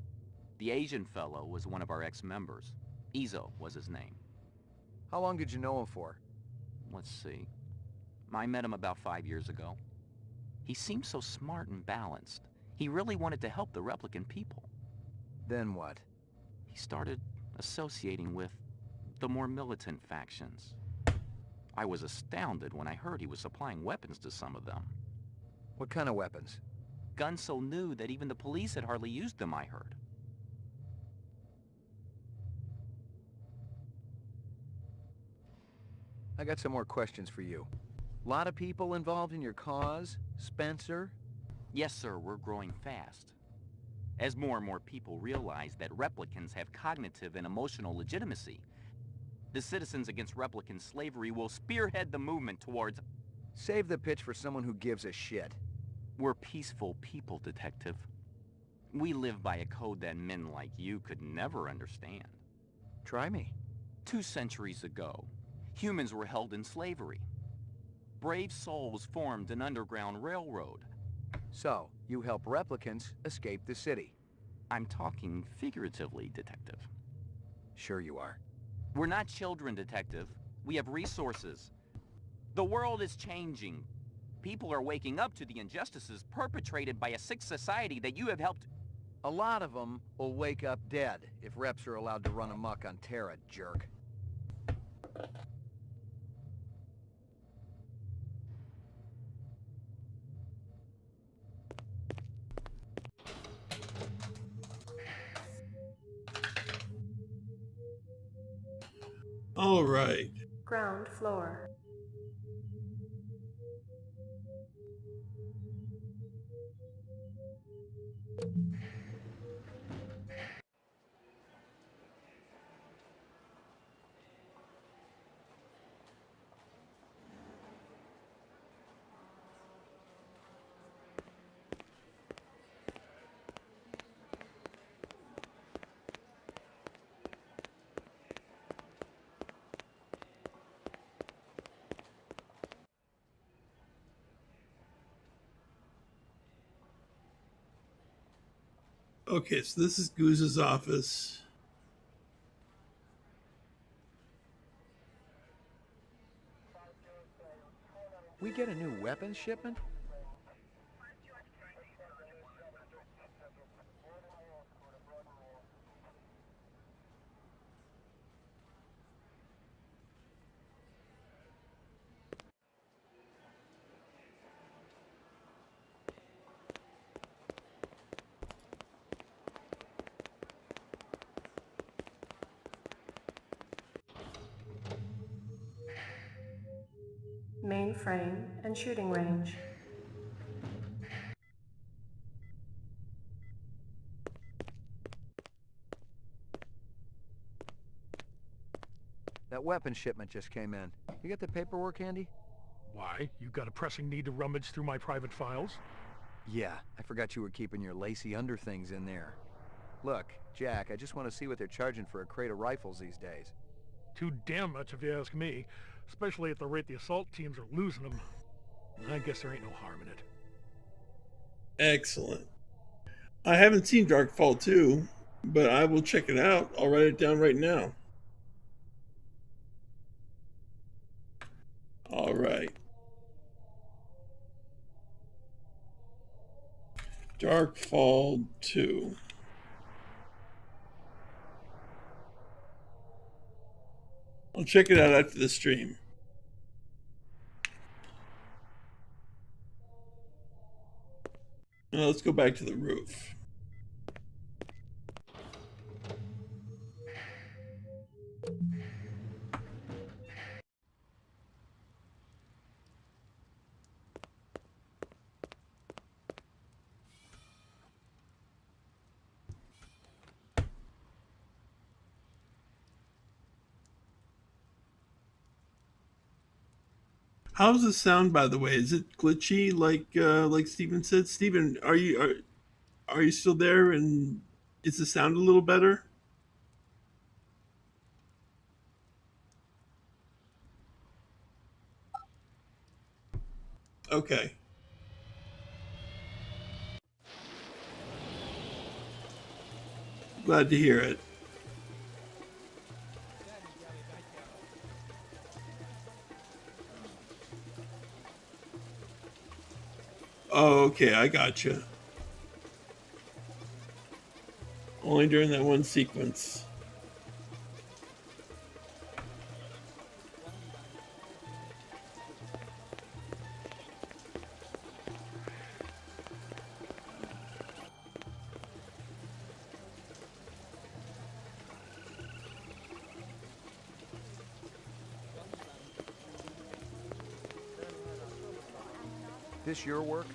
The Asian fellow was one of our ex-members. Izo was his name. How long did you know him for? Let's see. I met him about 5 years ago. He seemed so smart and balanced. He really wanted to help the replicant people. Then what? He started associating with the more militant factions. I was astounded when I heard he was supplying weapons to some of them. What kind of weapons? Guns so new that even the police had hardly used them, I heard. I got some more questions for you. Lot of people involved in your cause, Spencer? Yes, sir, we're growing fast. As more and more people realize that replicants have cognitive and emotional legitimacy, the Citizens Against Replicant Slavery will spearhead the movement towards... Save the pitch for someone who gives a shit. We're peaceful people, Detective. We live by a code that men like you could never understand. Try me. 2 centuries ago, humans were held in slavery. Brave souls formed an underground railroad. So, you help replicants escape the city. I'm talking figuratively, Detective. Sure you are. We're not children, Detective. We have resources. The world is changing. People are waking up to the injustices perpetrated by a sick society that you have helped... A lot of them will wake up dead if reps are allowed to run amok on Terra, jerk. All right. Ground floor. Okay, so this is Goose's office. We get a new weapons shipment? Mainframe and shooting range. That weapons shipment just came in. You got the paperwork handy? Why? You got a pressing need to rummage through my private files? Yeah, I forgot you were keeping your lacy underthings in there. Look, Jack, I just want to see what they're charging for a crate of rifles these days. Too damn much if you ask me, especially at the rate the assault teams are losing them. I guess there ain't no harm in it. Excellent. I haven't seen Darkfall 2, but I will check it out. I'll write it down right now. All right. Darkfall 2. I'll check it out after the stream. Now let's go back to the roof. How's the sound, by the way? Is it glitchy, like Steven said? Steven, are you still there? And is the sound a little better? Okay. Glad to hear it. Oh, okay, I gotcha. Only during that one sequence. This your work?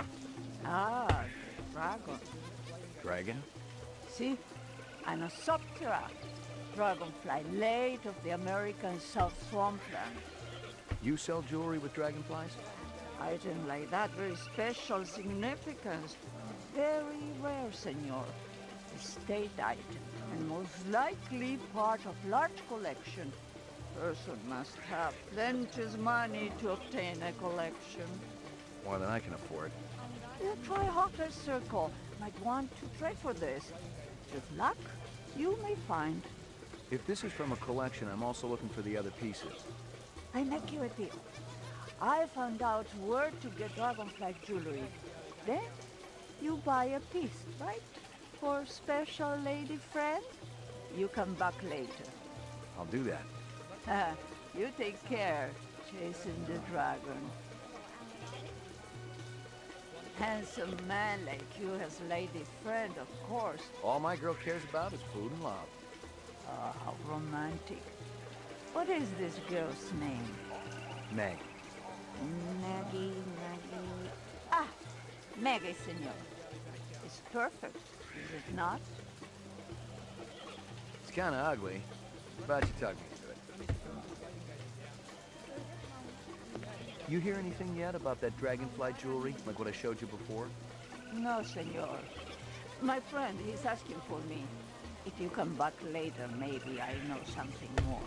Ah, dragon. Dragon? See? Anosoptera, dragonfly, late of the American South Swampland. You sell jewelry with dragonflies? Item like that, very special significance. Very rare, senor. Estate item, and most likely part of large collection. Person must have plenty money to obtain a collection. More than I can afford. You try Hawker's Circle. Might want to trade for this. With luck, you may find. If this is from a collection, I'm also looking for the other pieces. I make you a deal. I found out where to get dragonfly jewelry. Then, you buy a piece, right? For special lady friend? You come back later. I'll do that. You take care, chasing the dragon. Handsome man like you has lady friend, of course. All my girl cares about is food and love. Oh, how romantic. What is this girl's name? Meg. Maggie. Ah, Maggie, senor. It's perfect, is it not? It's kind of ugly, but you talk me into it. You hear anything yet about that dragonfly jewelry, like what I showed you before? No, senor. My friend, he's asking for me. If you come back later, maybe I know something more.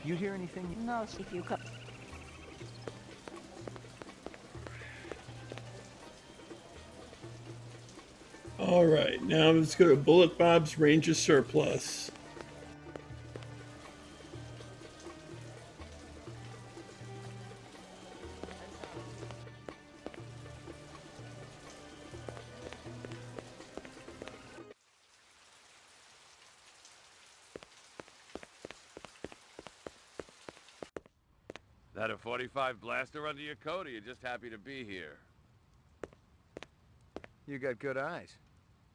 You hear anything? No, if you come... All right, now let's go to Bullet Bob's Ranger Surplus. That a 45 blaster under your coat, or you just happy to be here? You got good eyes.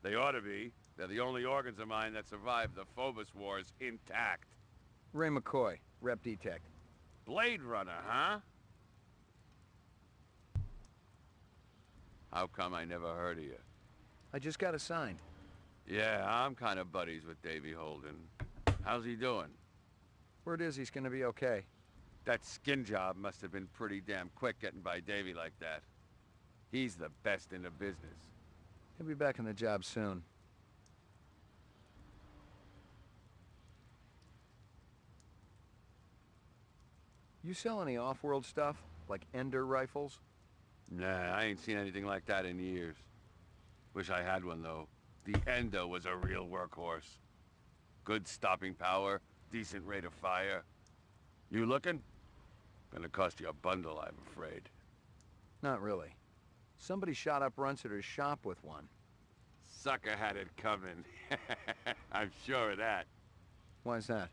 They ought to be. They're the only organs of mine that survived the Phobos Wars intact. Ray McCoy, Rep Detect. Blade Runner, huh? How come I never heard of you? I just got assigned. Yeah, I'm kind of buddies with Davy Holden. How's he doing? Word is he's gonna be okay. That skin job must have been pretty damn quick getting by Davy like that. He's the best in the business. He'll be back on the job soon. You sell any off-world stuff? Like Ender rifles? Nah, I ain't seen anything like that in years. Wish I had one, though. The Endo was a real workhorse. Good stopping power, decent rate of fire. You looking? Gonna cost you a bundle, I'm afraid. Not really. Somebody shot up Runsiter's shop with one. Sucker had it coming. I'm sure of that. Why's that?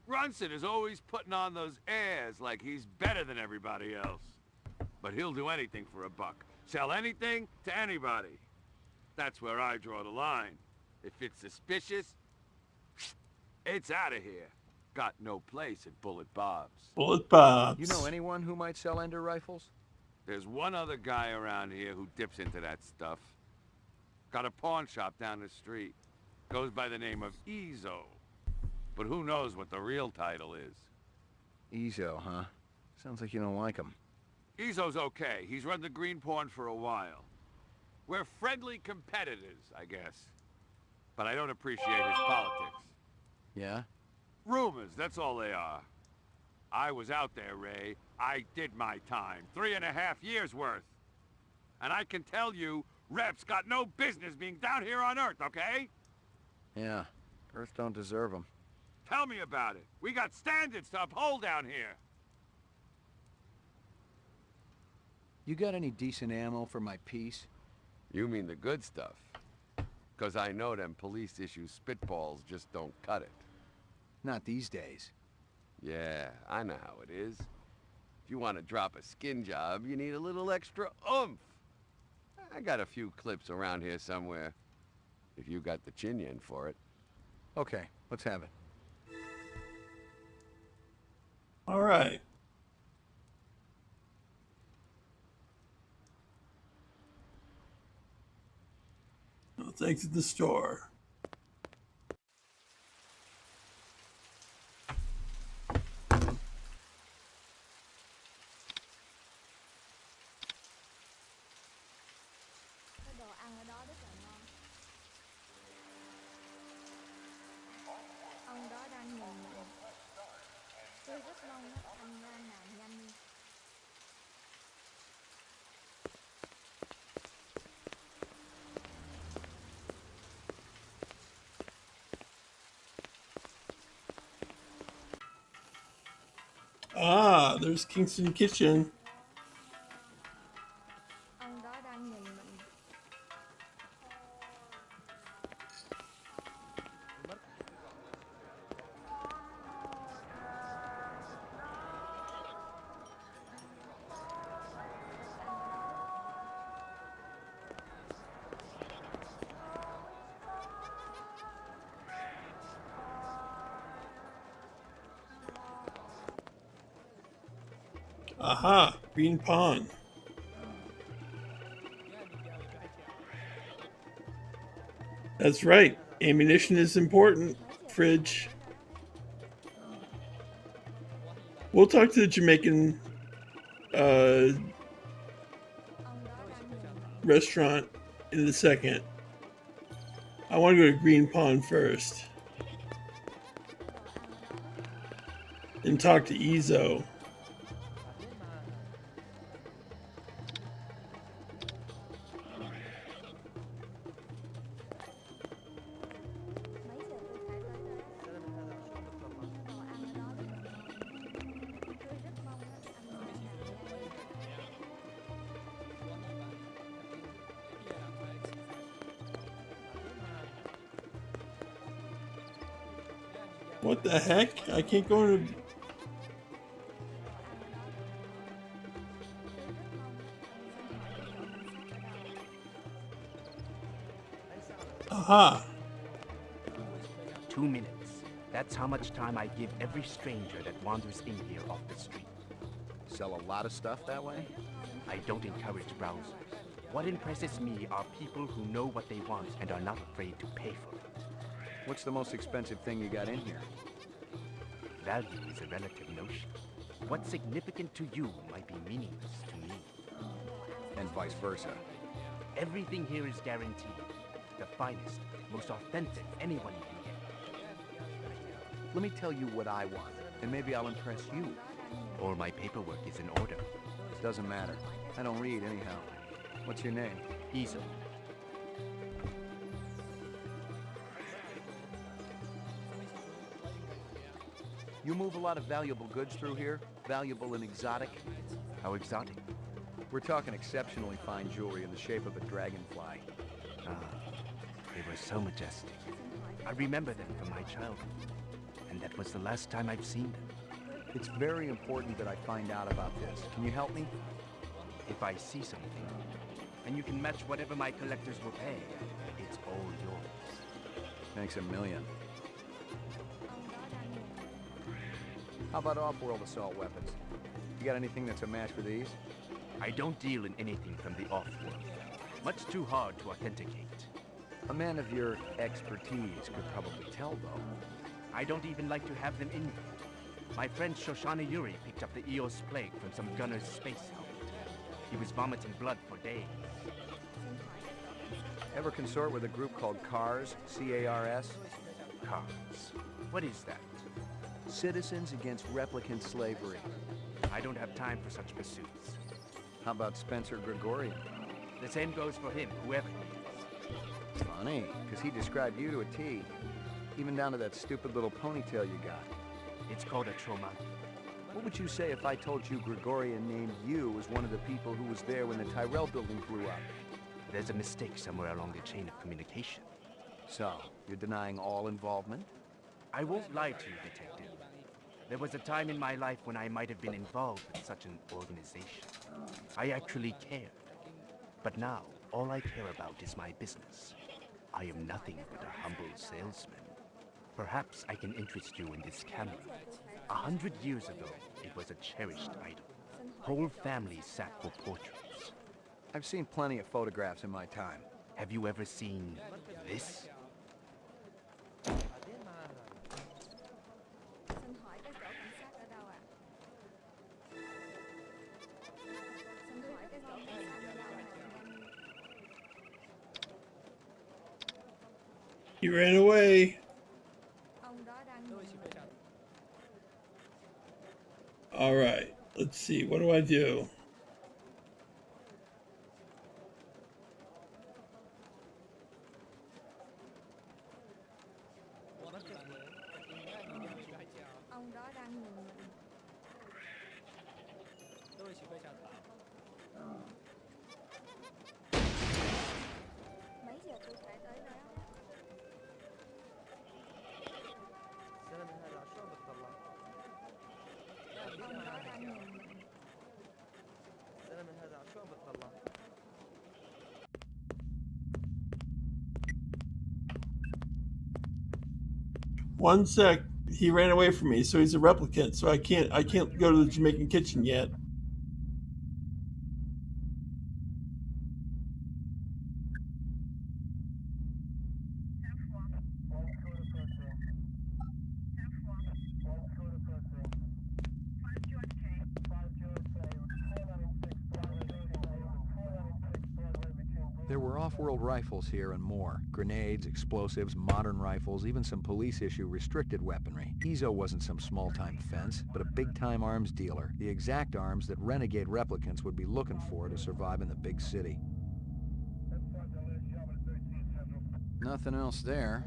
Runsit is always putting on those airs like he's better than everybody else. But he'll do anything for a buck. Sell anything to anybody. That's where I draw the line. If it's suspicious, it's out of here. Got no place at Bullet Bob's. Bullet Bob's. You know anyone who might sell Ender rifles? There's one other guy around here who dips into that stuff. Got a pawn shop down the street. Goes by the name of Ezo. But who knows what the real title is. Ezo, huh? Sounds like you don't like him. Ezo's okay. He's run the green pawn for a while. We're friendly competitors, I guess. But I don't appreciate his politics. Yeah? Rumors, that's all they are. I was out there, Ray. I did my time. 3.5 years worth. And I can tell you, Rep's got no business being down here on Earth, okay? Yeah. Earth don't deserve him. Tell me about it. We got standards to uphold down here. You got any decent ammo for my piece? You mean the good stuff? 'Cause I know them police-issue spitballs just don't cut it. Not these days. Yeah, I know how it is. If you want to drop a skin job, you need a little extra oomph. I got a few clips around here somewhere. If you got the chin yen for it. Okay, let's have it. All right. Let's exit the store. Ah, there's Kingston Kitchen. Aha, green pawn. That's right. Ammunition is important. Fridge. We'll talk to the Jamaican restaurant in a second. I want to go to Green Pond first. And talk to Ezo. What the heck? I can't go into... Aha! 2 minutes. That's how much time I give every stranger that wanders in here off the street. Sell a lot of stuff that way? I don't encourage browsers. What impresses me are people who know what they want and are not afraid to pay for it. What's the most expensive thing you got in here? Value is a relative notion. What's significant to you might be meaningless to me. And vice versa. Everything here is guaranteed. The finest, most authentic anyone can get. Let me tell you what I want, and maybe I'll impress you. All my paperwork is in order. Doesn't matter. I don't read anyhow. What's your name? Easel. You move a lot of valuable goods through here? Valuable and exotic? How exotic? We're talking exceptionally fine jewelry in the shape of a dragonfly. Ah, they were so majestic. I remember them from my childhood. And that was the last time I've seen them. It's very important that I find out about this. Can you help me? If I see something, and you can match whatever my collectors will pay, it's all yours. Thanks a million. How about off-world assault weapons? You got anything that's a match for these? I don't deal in anything from the off-world. Much too hard to authenticate. A man of your expertise could probably tell, though. I don't even like to have them in here. My friend Shoshana Yuri picked up the Eos plague from some gunner's space helmet. He was vomiting blood for days. Ever consort with a group called CARS? C-A-R-S? CARS. What is that? Citizens Against Replicant Slavery. I don't have time for such pursuits. How about Spencer Gregorian? The same goes for him, whoever he is. Funny, because he described you to a T. Even down to that stupid little ponytail you got. It's called a trauma. What would you say if I told you Gregorian named you as one of the people who was there when the Tyrell building blew up? There's a mistake somewhere along the chain of communication. So, you're denying all involvement? I won't lie to you, Detective. There was a time in my life when I might have been involved with such an organization. I actually cared. But now, all I care about is my business. I am nothing but a humble salesman. Perhaps I can interest you in this camera. 100 years ago, it was a cherished item. Whole families sat for portraits. I've seen plenty of photographs in my time. Have you ever seen this? He ran away. All right, let's see. What do I do? One sec. He ran away from me, so he's a replicant. So I can't go to the Jamaican kitchen yet. There were off-world rifles here and more. Grenades, explosives, modern rifles, even some police-issue restricted weaponry. Ezo wasn't some small-time fence, but a big-time arms dealer. The exact arms that renegade replicants would be looking for to survive in the big city. Nothing else there.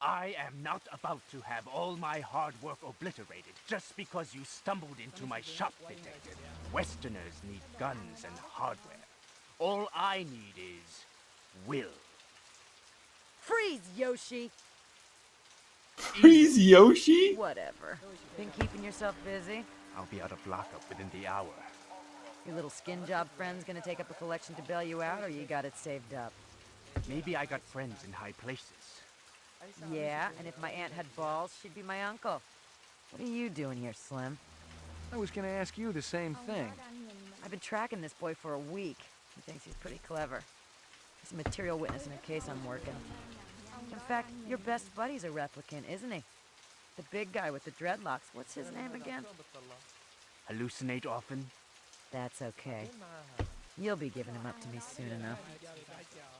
I am not about to have all my hard work obliterated just because you stumbled into my shop, detective. Westerners need guns and hardware. All I need is will. Freeze, Yoshi! Freeze, Yoshi? Whatever. Been keeping yourself busy? I'll be out of lockup within the hour. Your little skin job friend's gonna take up a collection to bail you out, or you got it saved up? Maybe I got friends in high places. Yeah, and if my aunt had balls, she'd be my uncle. What are you doing here, Slim? I was gonna ask you the same thing. I've been tracking this boy for a week. He thinks he's pretty clever. He's a material witness in a case I'm working. In fact, your best buddy's a replicant, isn't he? The big guy with the dreadlocks. What's his name again? Hallucinate often? That's okay. You'll be giving him up to me soon enough.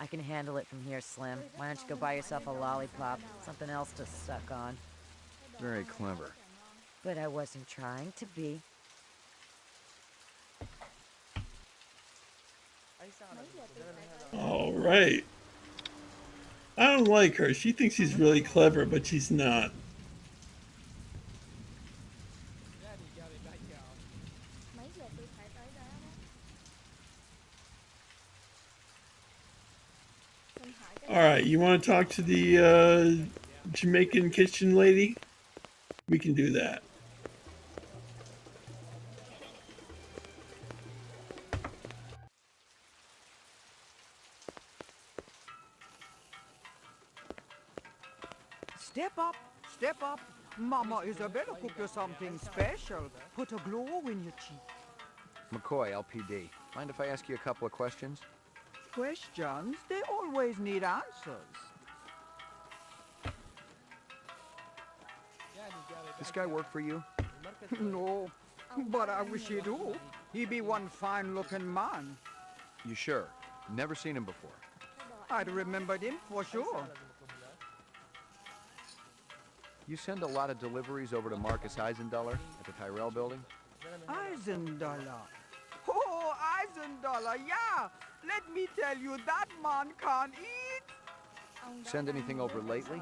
I can handle it from here, Slim. Why don't you go buy yourself a lollipop? Something else to suck on. Very clever. But I wasn't trying to be. All right. I don't like her. She thinks she's really clever, but she's not. All right, you want to talk to the Jamaican kitchen lady? We can do that. Step up, step up. Mama Isabella cook you something special. Put a glow in your cheek. McCoy, LPD. Mind if I ask you a couple of questions? Questions, they always need answers. This guy work for you? No, but I wish he do. He be one fine-looking man. You sure? Never seen him before. I'd remembered him for sure. You send a lot of deliveries over to Marcus Eisendaler at the Tyrell building? Eisendaler. Oh, Eisendaler, yeah. Let me tell you, that man can't eat. Send anything over lately?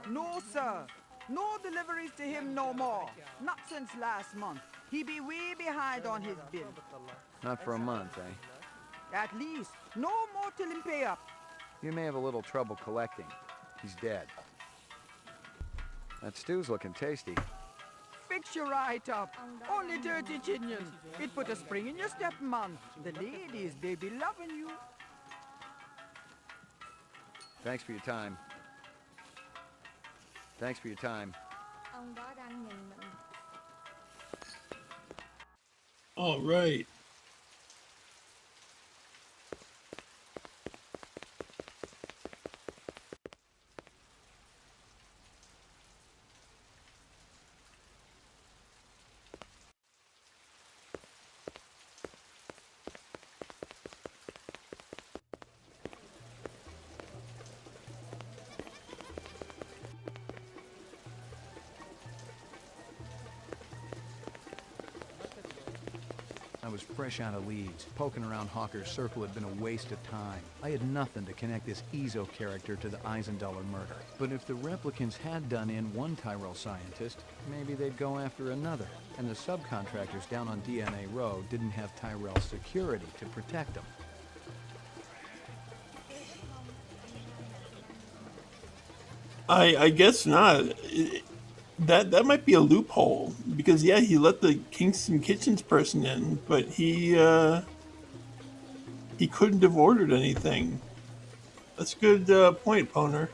No, sir. No deliveries to him no more. Not since last month. He be way behind on his bill. Not for a month, eh? At least. No more till him pay up. You may have a little trouble collecting. He's dead. That stew's looking tasty. Fix you right up. Only dirty chinyans. It put a spring in your step, man. The ladies, they be loving you. Thanks for your time. Thanks for your time. All right. I was fresh out of Leeds. Poking around Hawker's Circle had been a waste of time. I had nothing to connect this Ezo character to the Eisendaler murder. But if the replicants had done in one Tyrell scientist, maybe they'd go after another. And the subcontractors down on DNA Row didn't have Tyrell security to protect them. I guess not. That might be a loophole, because yeah, he let the Kingston Kitchens person in, but he couldn't have ordered anything. That's a good point, Poner.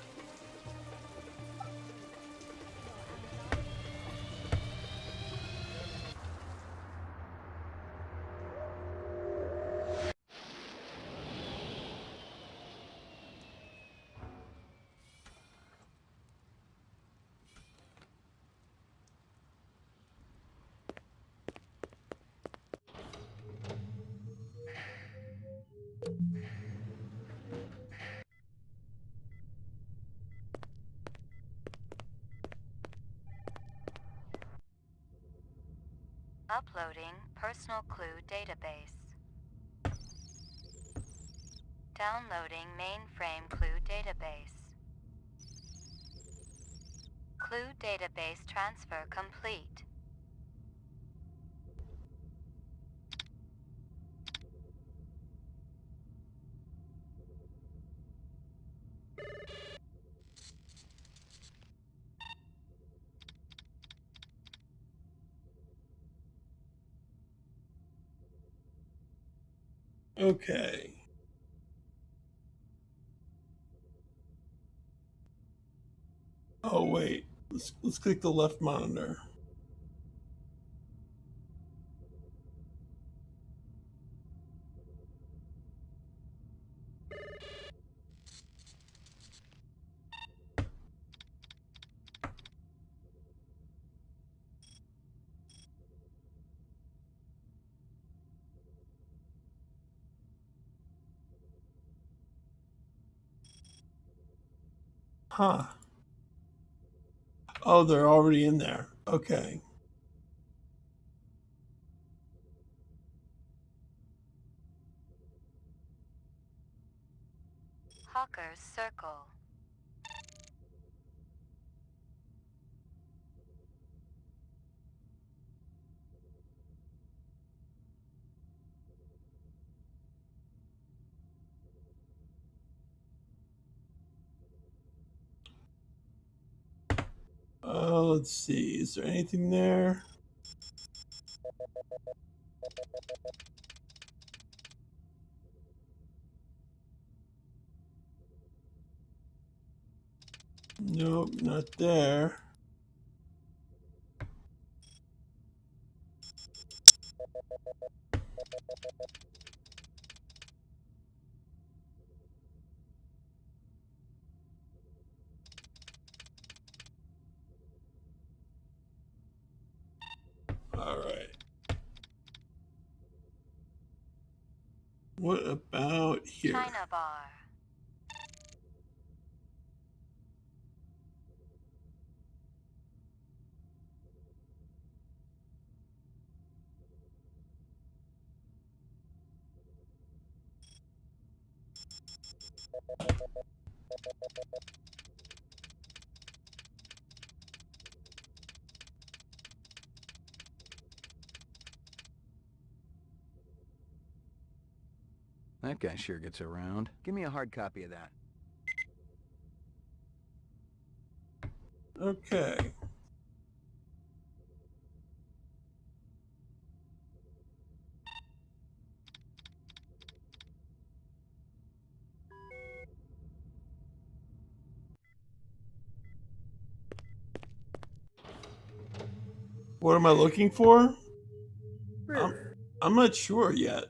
Uploading personal clue database. Downloading mainframe clue database. Clue database transfer complete. Okay. Oh wait, let's click the left monitor. Huh. Oh, they're already in there. Okay. Hawker's Circle. Let's see. Is there anything there? Nope, not there. All right. What about here? China Bar. That guy sure gets around. Give me a hard copy of that. Okay. What am I looking for? I'm not sure yet.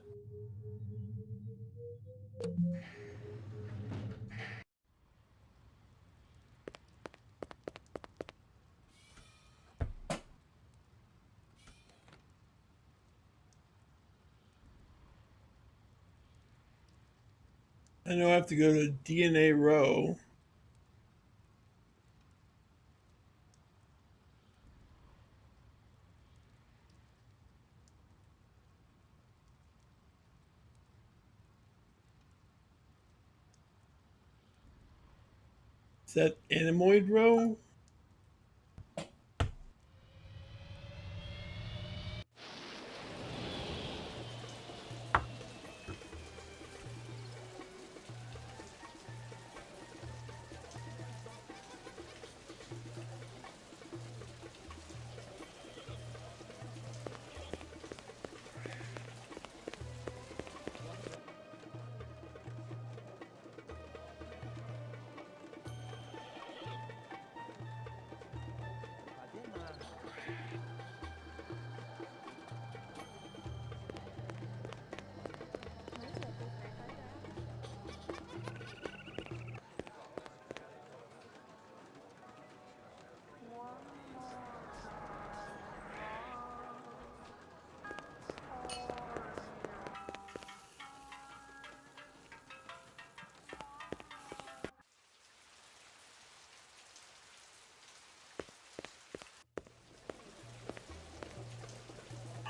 I know I have to go to DNA row. Is that Animoid row?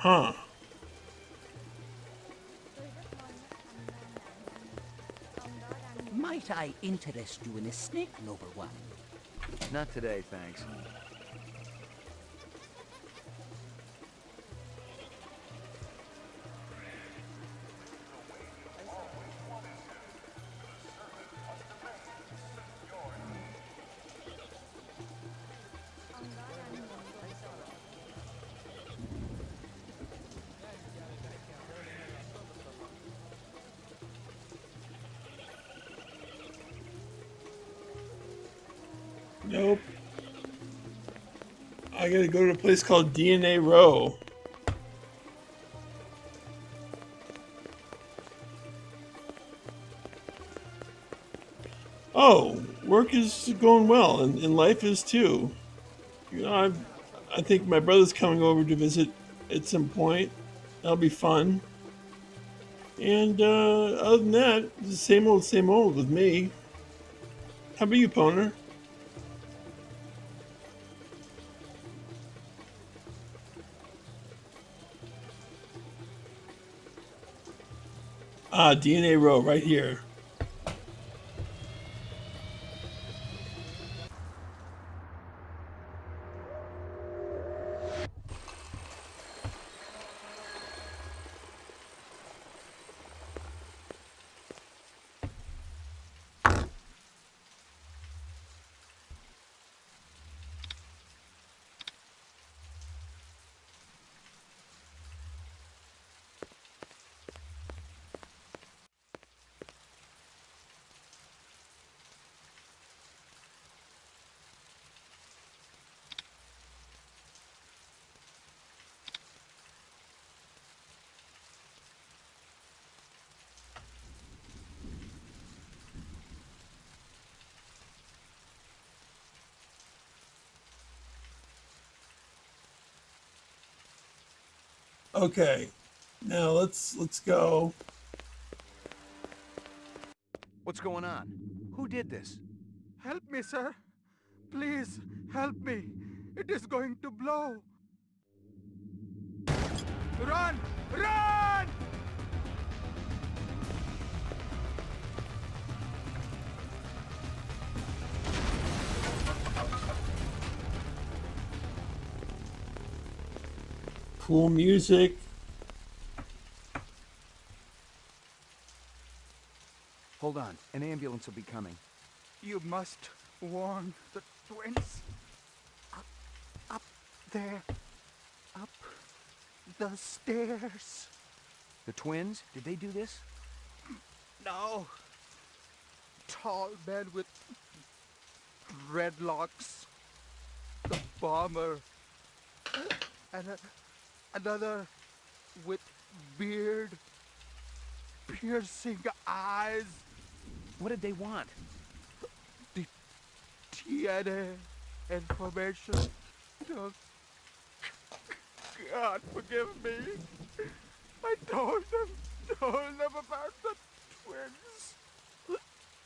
Huh. Might I interest you in a snake lover one? Not today, thanks. Nope. I gotta go to a place called DNA Row. Oh, work is going well, and life is too. You know, I think my brother's coming over to visit at some point. That'll be fun. And other than that, the same old with me. How about you, Poner? Ah, DNA Row, right here. Okay, now let's go. What's going on? Who did this? Help me, sir. Please, help me. It is going to blow. Run! Run! Cool music. Hold on. An ambulance will be coming. You must warn the twins. Up there. Up the stairs. The twins? Did they do this? No. Tall man with dreadlocks. The bomber. And another with beard. Piercing eyes. What did they want? The DNA information. Oh, God, forgive me. I told them about the twins.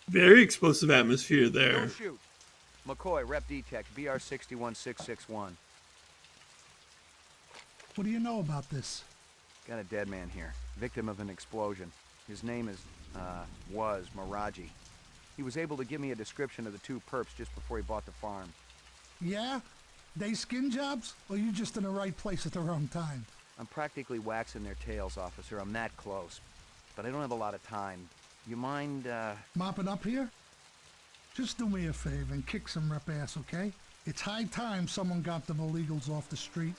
Very explosive atmosphere there. Don't shoot. McCoy, Rep Detect, BR 61661. What do you know about this? Got a dead man here. Victim of an explosion. His name was Miraji. He was able to give me a description of the two perps just before he bought the farm. Yeah? They skin jobs? Or you just in the right place at the wrong time? I'm practically waxing their tails, officer. I'm that close. But I don't have a lot of time. You mind, Mopping up here? Just do me a favor and kick some rep ass, okay? It's high time someone got them illegals off the street.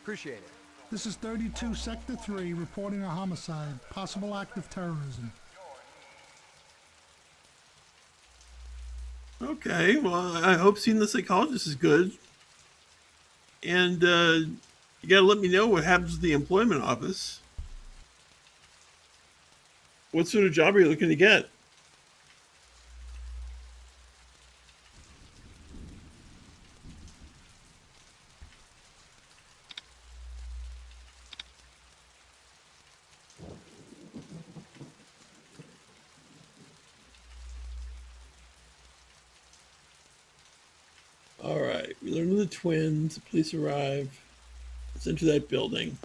Appreciate it. This is 32 Sector 3 reporting a homicide, possible act of terrorism. Okay, well, I hope seeing the psychologist is good. And you gotta let me know what happens with the employment office. What sort of job are you looking to get? Alright, we learn of the twins, the police arrive. Let's enter that building.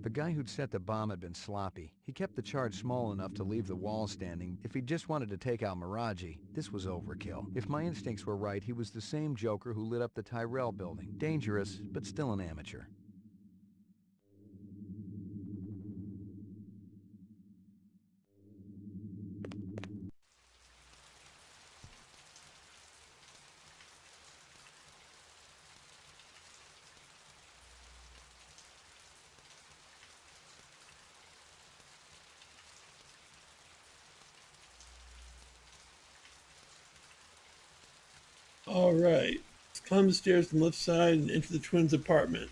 The guy who'd set the bomb had been sloppy. He kept the charge small enough to leave the wall standing. If he just wanted to take out Miraji, this was overkill. If my instincts were right, he was the same Joker who lit up the Tyrell building. Dangerous, but still an amateur. All right. Let's climb the stairs on the left side and enter the twins' apartment.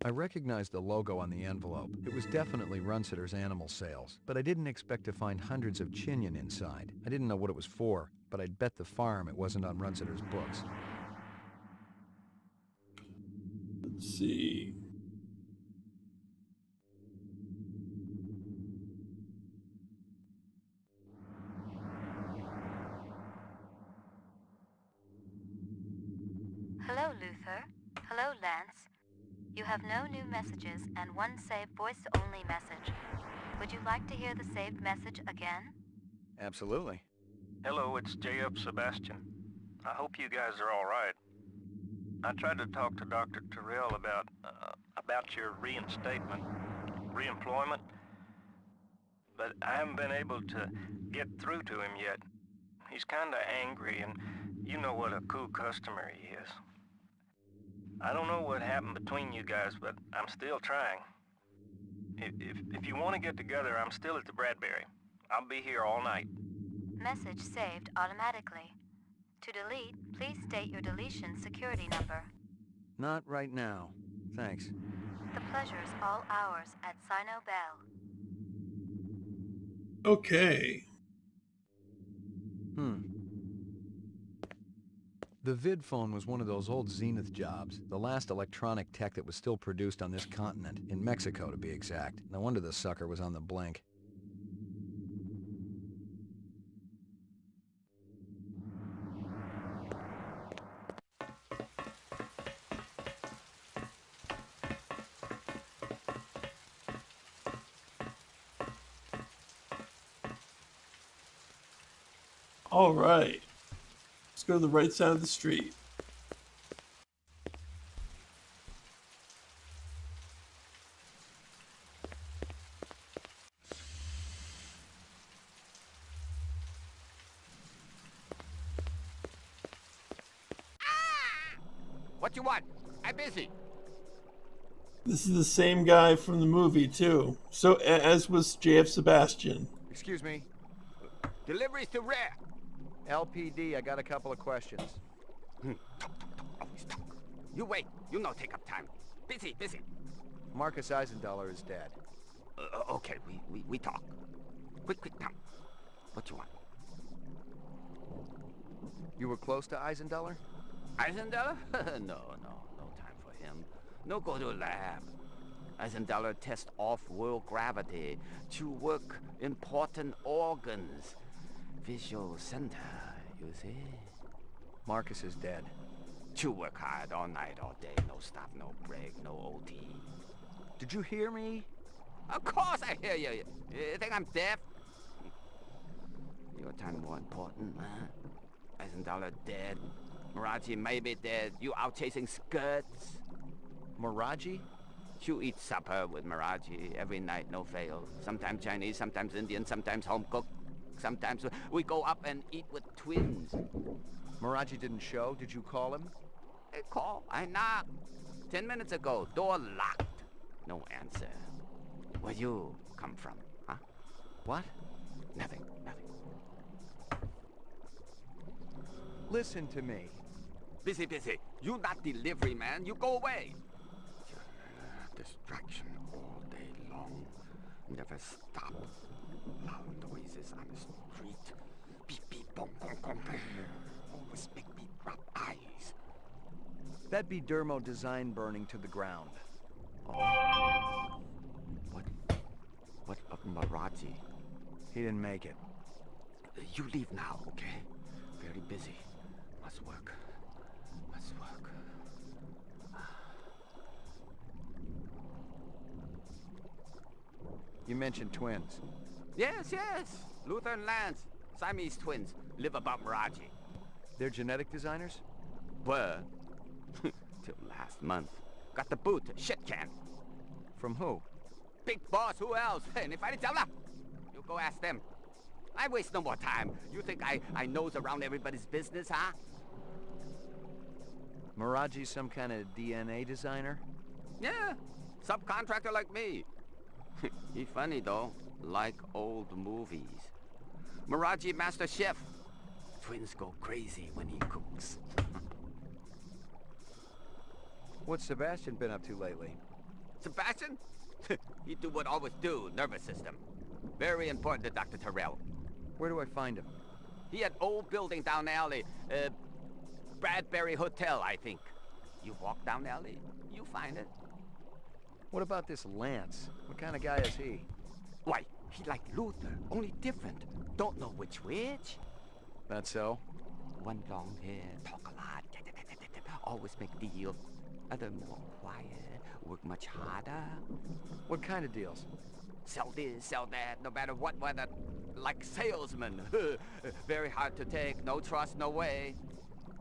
I recognized the logo on the envelope. It was definitely Runsitter's animal sales, but I didn't expect to find hundreds of chinion inside. I didn't know what it was for, but I'd bet the farm it wasn't on Runsitter's books. Let's see. Hello, Luther. Hello, Lance. You have no new messages and one saved voice-only message. Would you like to hear the saved message again? Absolutely. Hello, it's J.F. Sebastian. I hope you guys are all right. I tried to talk to Dr. Terrell about your reinstatement, reemployment, but I haven't been able to get through to him yet. He's kinda angry, and you know what a cool customer he is. I don't know what happened between you guys, but I'm still trying. If you want to get together, I'm still at the Bradbury. I'll be here all night. Message saved automatically. To delete, please state your deletion security number. Not right now. Thanks. The pleasure's all ours at Sino Bell. Okay. The vid phone was one of those old Zenith jobs, the last electronic tech that was still produced on this continent, in Mexico to be exact. No wonder the sucker was on the blink. All right. Let's go to the right side of the street. What you want? I'm busy. This is the same guy from the movie, too. So, as was J.F. Sebastian. Excuse me. Deliveries to Rare. LPD, I got a couple of questions. Talk. Always talk. You wait. You no take up time. Busy. Marcus Eisendaler is dead. Okay, we talk. Quick, come. What you want? You were close to Eisendaler? Eisendaler? No time for him. No go to lab. Eisendaler test off-world gravity to work important organs. Visual center, you see? Marcus is dead. To work hard all night, all day. No stop, no break, no OT. Did you hear me? Of course I hear you. You think I'm deaf? Your time more important, huh? Eisendaler dead. Miraji may be dead. You out chasing skirts. Miraji? You eat supper with Miraji every night, no fail. Sometimes Chinese, sometimes Indian, sometimes home cooked. Sometimes we go up and eat with twins. Miraji didn't show. Did you call him? I call. I knocked. 10 minutes ago, door locked. No answer. Where you come from, huh? What? Nothing, nothing. Listen to me. Busy, busy. You not delivery man. You go away. Distraction all day long. Never stop. Loud noises on the street. Beep, beep, boom, boom, boom, boom. Always make me drop eyes. That'd be Dermo design burning to the ground. Oh. What of Maraji? He didn't make it. You leave now, okay? Very busy. Must work. Must work. You mentioned twins. Yes, yes. Luther and Lance. Siamese twins. Live above Maraji. They're genetic designers? Were. Till last month. Got the boot. Shit can. From who? Big boss. Who else? You go ask them. I waste no more time. You think I nose around everybody's business, huh? Maraji's some kind of DNA designer? Yeah. Subcontractor like me. He funny, though. Like old movies. Maraji master chef. Twins go crazy when he cooks. What's Sebastian been up to lately? Sebastian? He do what always do, nervous system. Very important to Dr. Terrell. Where do I find him? He had old building down the alley. Bradbury Hotel, I think. You walk down the alley, you find it. What about this Lance? What kind of guy is he? Why, he like Luther, only different. Don't know which. That's so? One long hair, talk a lot. Always make deal. Other more quiet, work much harder. What kind of deals? Sell this, sell that, no matter what weather. Like salesman. Very hard to take, no trust, no way.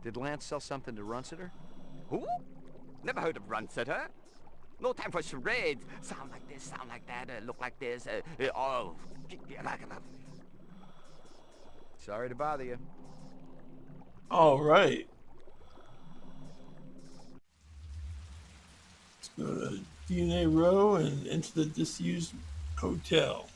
Did Lance sell something to Runsiter? Who? Never heard of Runsiter. No time for charades. Sound like this, sound like that, look like this. Oh. Sorry to bother you. All right. Let's go to DNA Row and enter the disused hotel.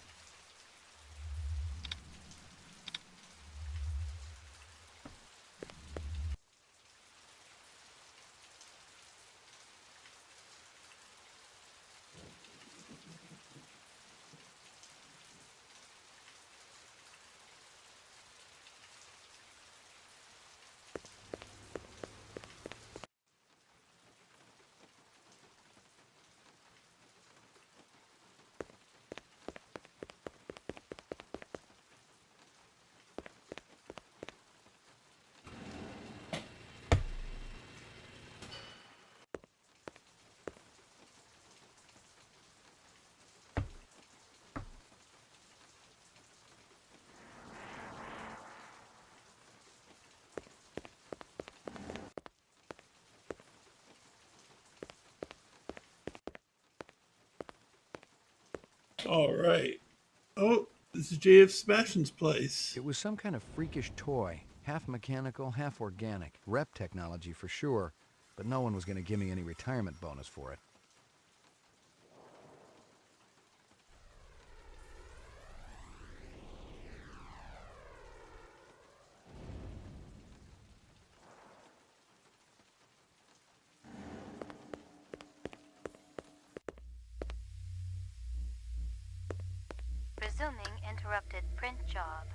All right. Oh, this is JF Sebastian's place. It was some kind of freakish toy. Half mechanical, half organic. Rep technology for sure, but no one was going to give me any retirement bonus for it. Resuming interrupted print job.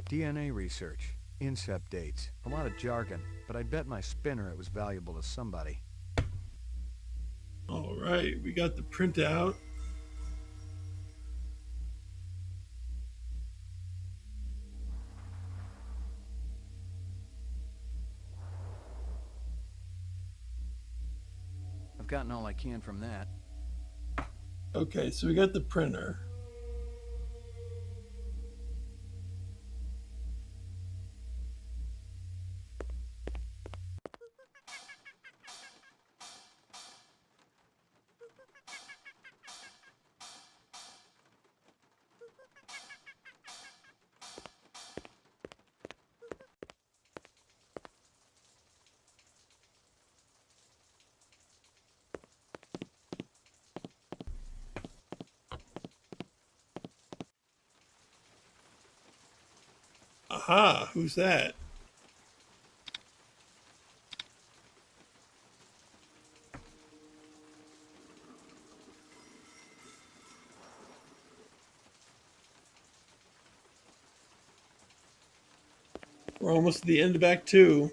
DNA research, incept dates, a lot of jargon, but I'd bet my spinner it was valuable to somebody. All right, we got the printout. I've gotten all I can from that. Okay, so we got the printer. Aha, who's that? We're almost at the end of Act 2.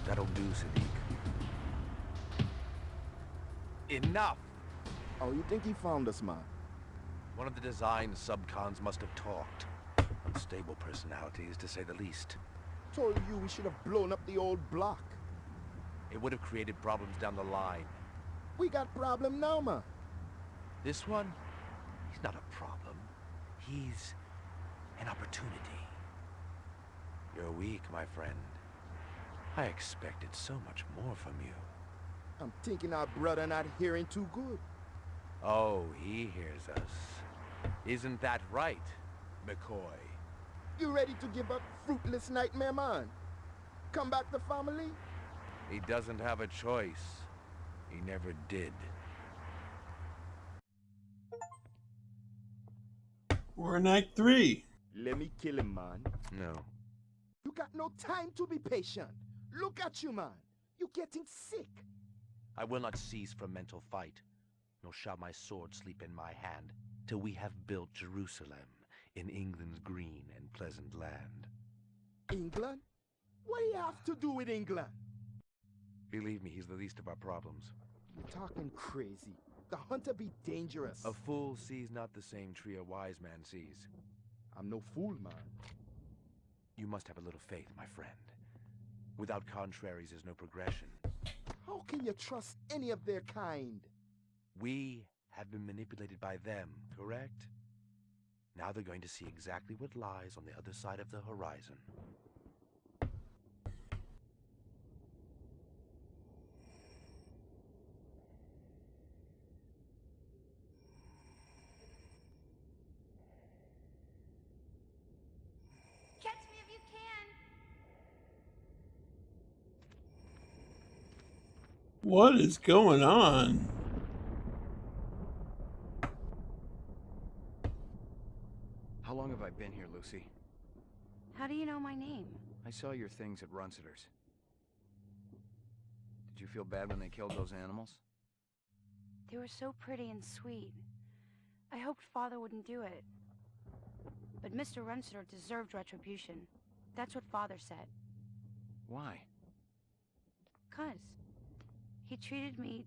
That'll do, Sadiq. Enough! Oh, you think he found us, man? One of the design subcons must have talked. Unstable personalities, to say the least. Told you we should have blown up the old block. It would have created problems down the line. We got problem now, man. This one, he's not a problem. He's an opportunity. You're weak, my friend. I expected so much more from you. I'm thinking our brother not hearing too good. Oh, he hears us. Isn't that right, McCoy? You ready to give up fruitless nightmare, man? Come back to family? He doesn't have a choice. He never did. We're in Act 3. Let me kill him, man. No. You got no time to be patient. Look at you, man. You're getting sick. I will not cease from mental fight, nor shall my sword sleep in my hand, till we have built Jerusalem in England's green and pleasant land. England? What do you have to do with England? Believe me, he's the least of our problems. You're talking crazy. The hunter be dangerous. A fool sees not the same tree a wise man sees. I'm no fool, man. You must have a little faith, my friend. Without contraries, there's no progression. How can you trust any of their kind? We have been manipulated by them, correct? Now they're going to see exactly what lies on the other side of the horizon. Catch me if you can! What is going on? How long have I been here, Lucy? How do you know my name? I saw your things at Runciter's. Did you feel bad when they killed those animals? They were so pretty and sweet. I hoped Father wouldn't do it. But Mr. Runciter deserved retribution. That's what Father said. Why? 'Cause he treated me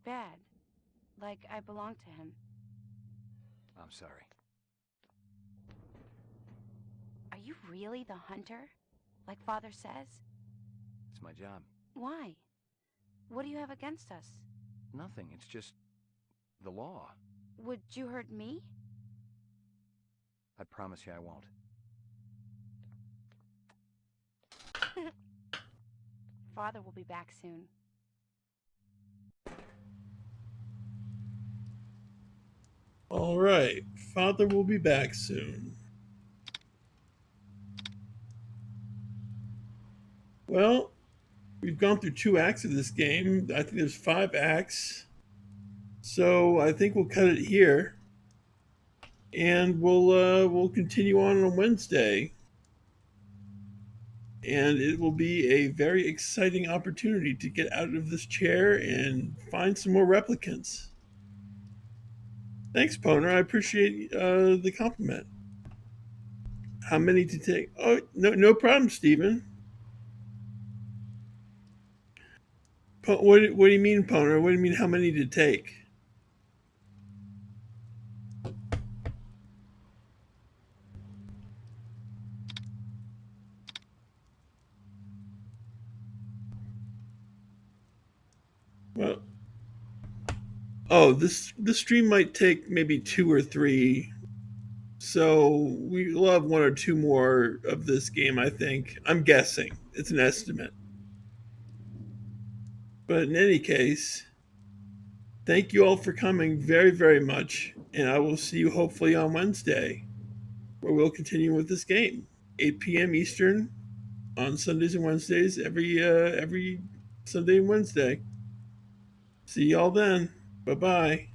bad. Like I belonged to him. I'm sorry. Are you really the hunter? Like Father says? It's my job. Why? What do you have against us? Nothing, it's just the law. Would you hurt me? I promise you I won't. Father will be back soon. All right, Father will be back soon. Well, we've gone through 2 acts of this game. I think there's 5 acts. So I think we'll cut it here. And we'll continue on Wednesday. And it will be a very exciting opportunity to get out of this chair and find some more replicants. Thanks, Poner. I appreciate the compliment. How many to take? Oh, no problem, Stephen. What do you mean, Poner? What do you mean, how many to take? Oh, this stream might take maybe 2 or 3. So we'll have 1 or 2 more of this game, I think. I'm guessing. It's an estimate. But in any case, thank you all for coming very, very much. And I will see you hopefully on Wednesday, where we'll continue with this game. 8 p.m. Eastern on Sundays and Wednesdays, every Sunday and Wednesday. See y'all then. Bye-bye.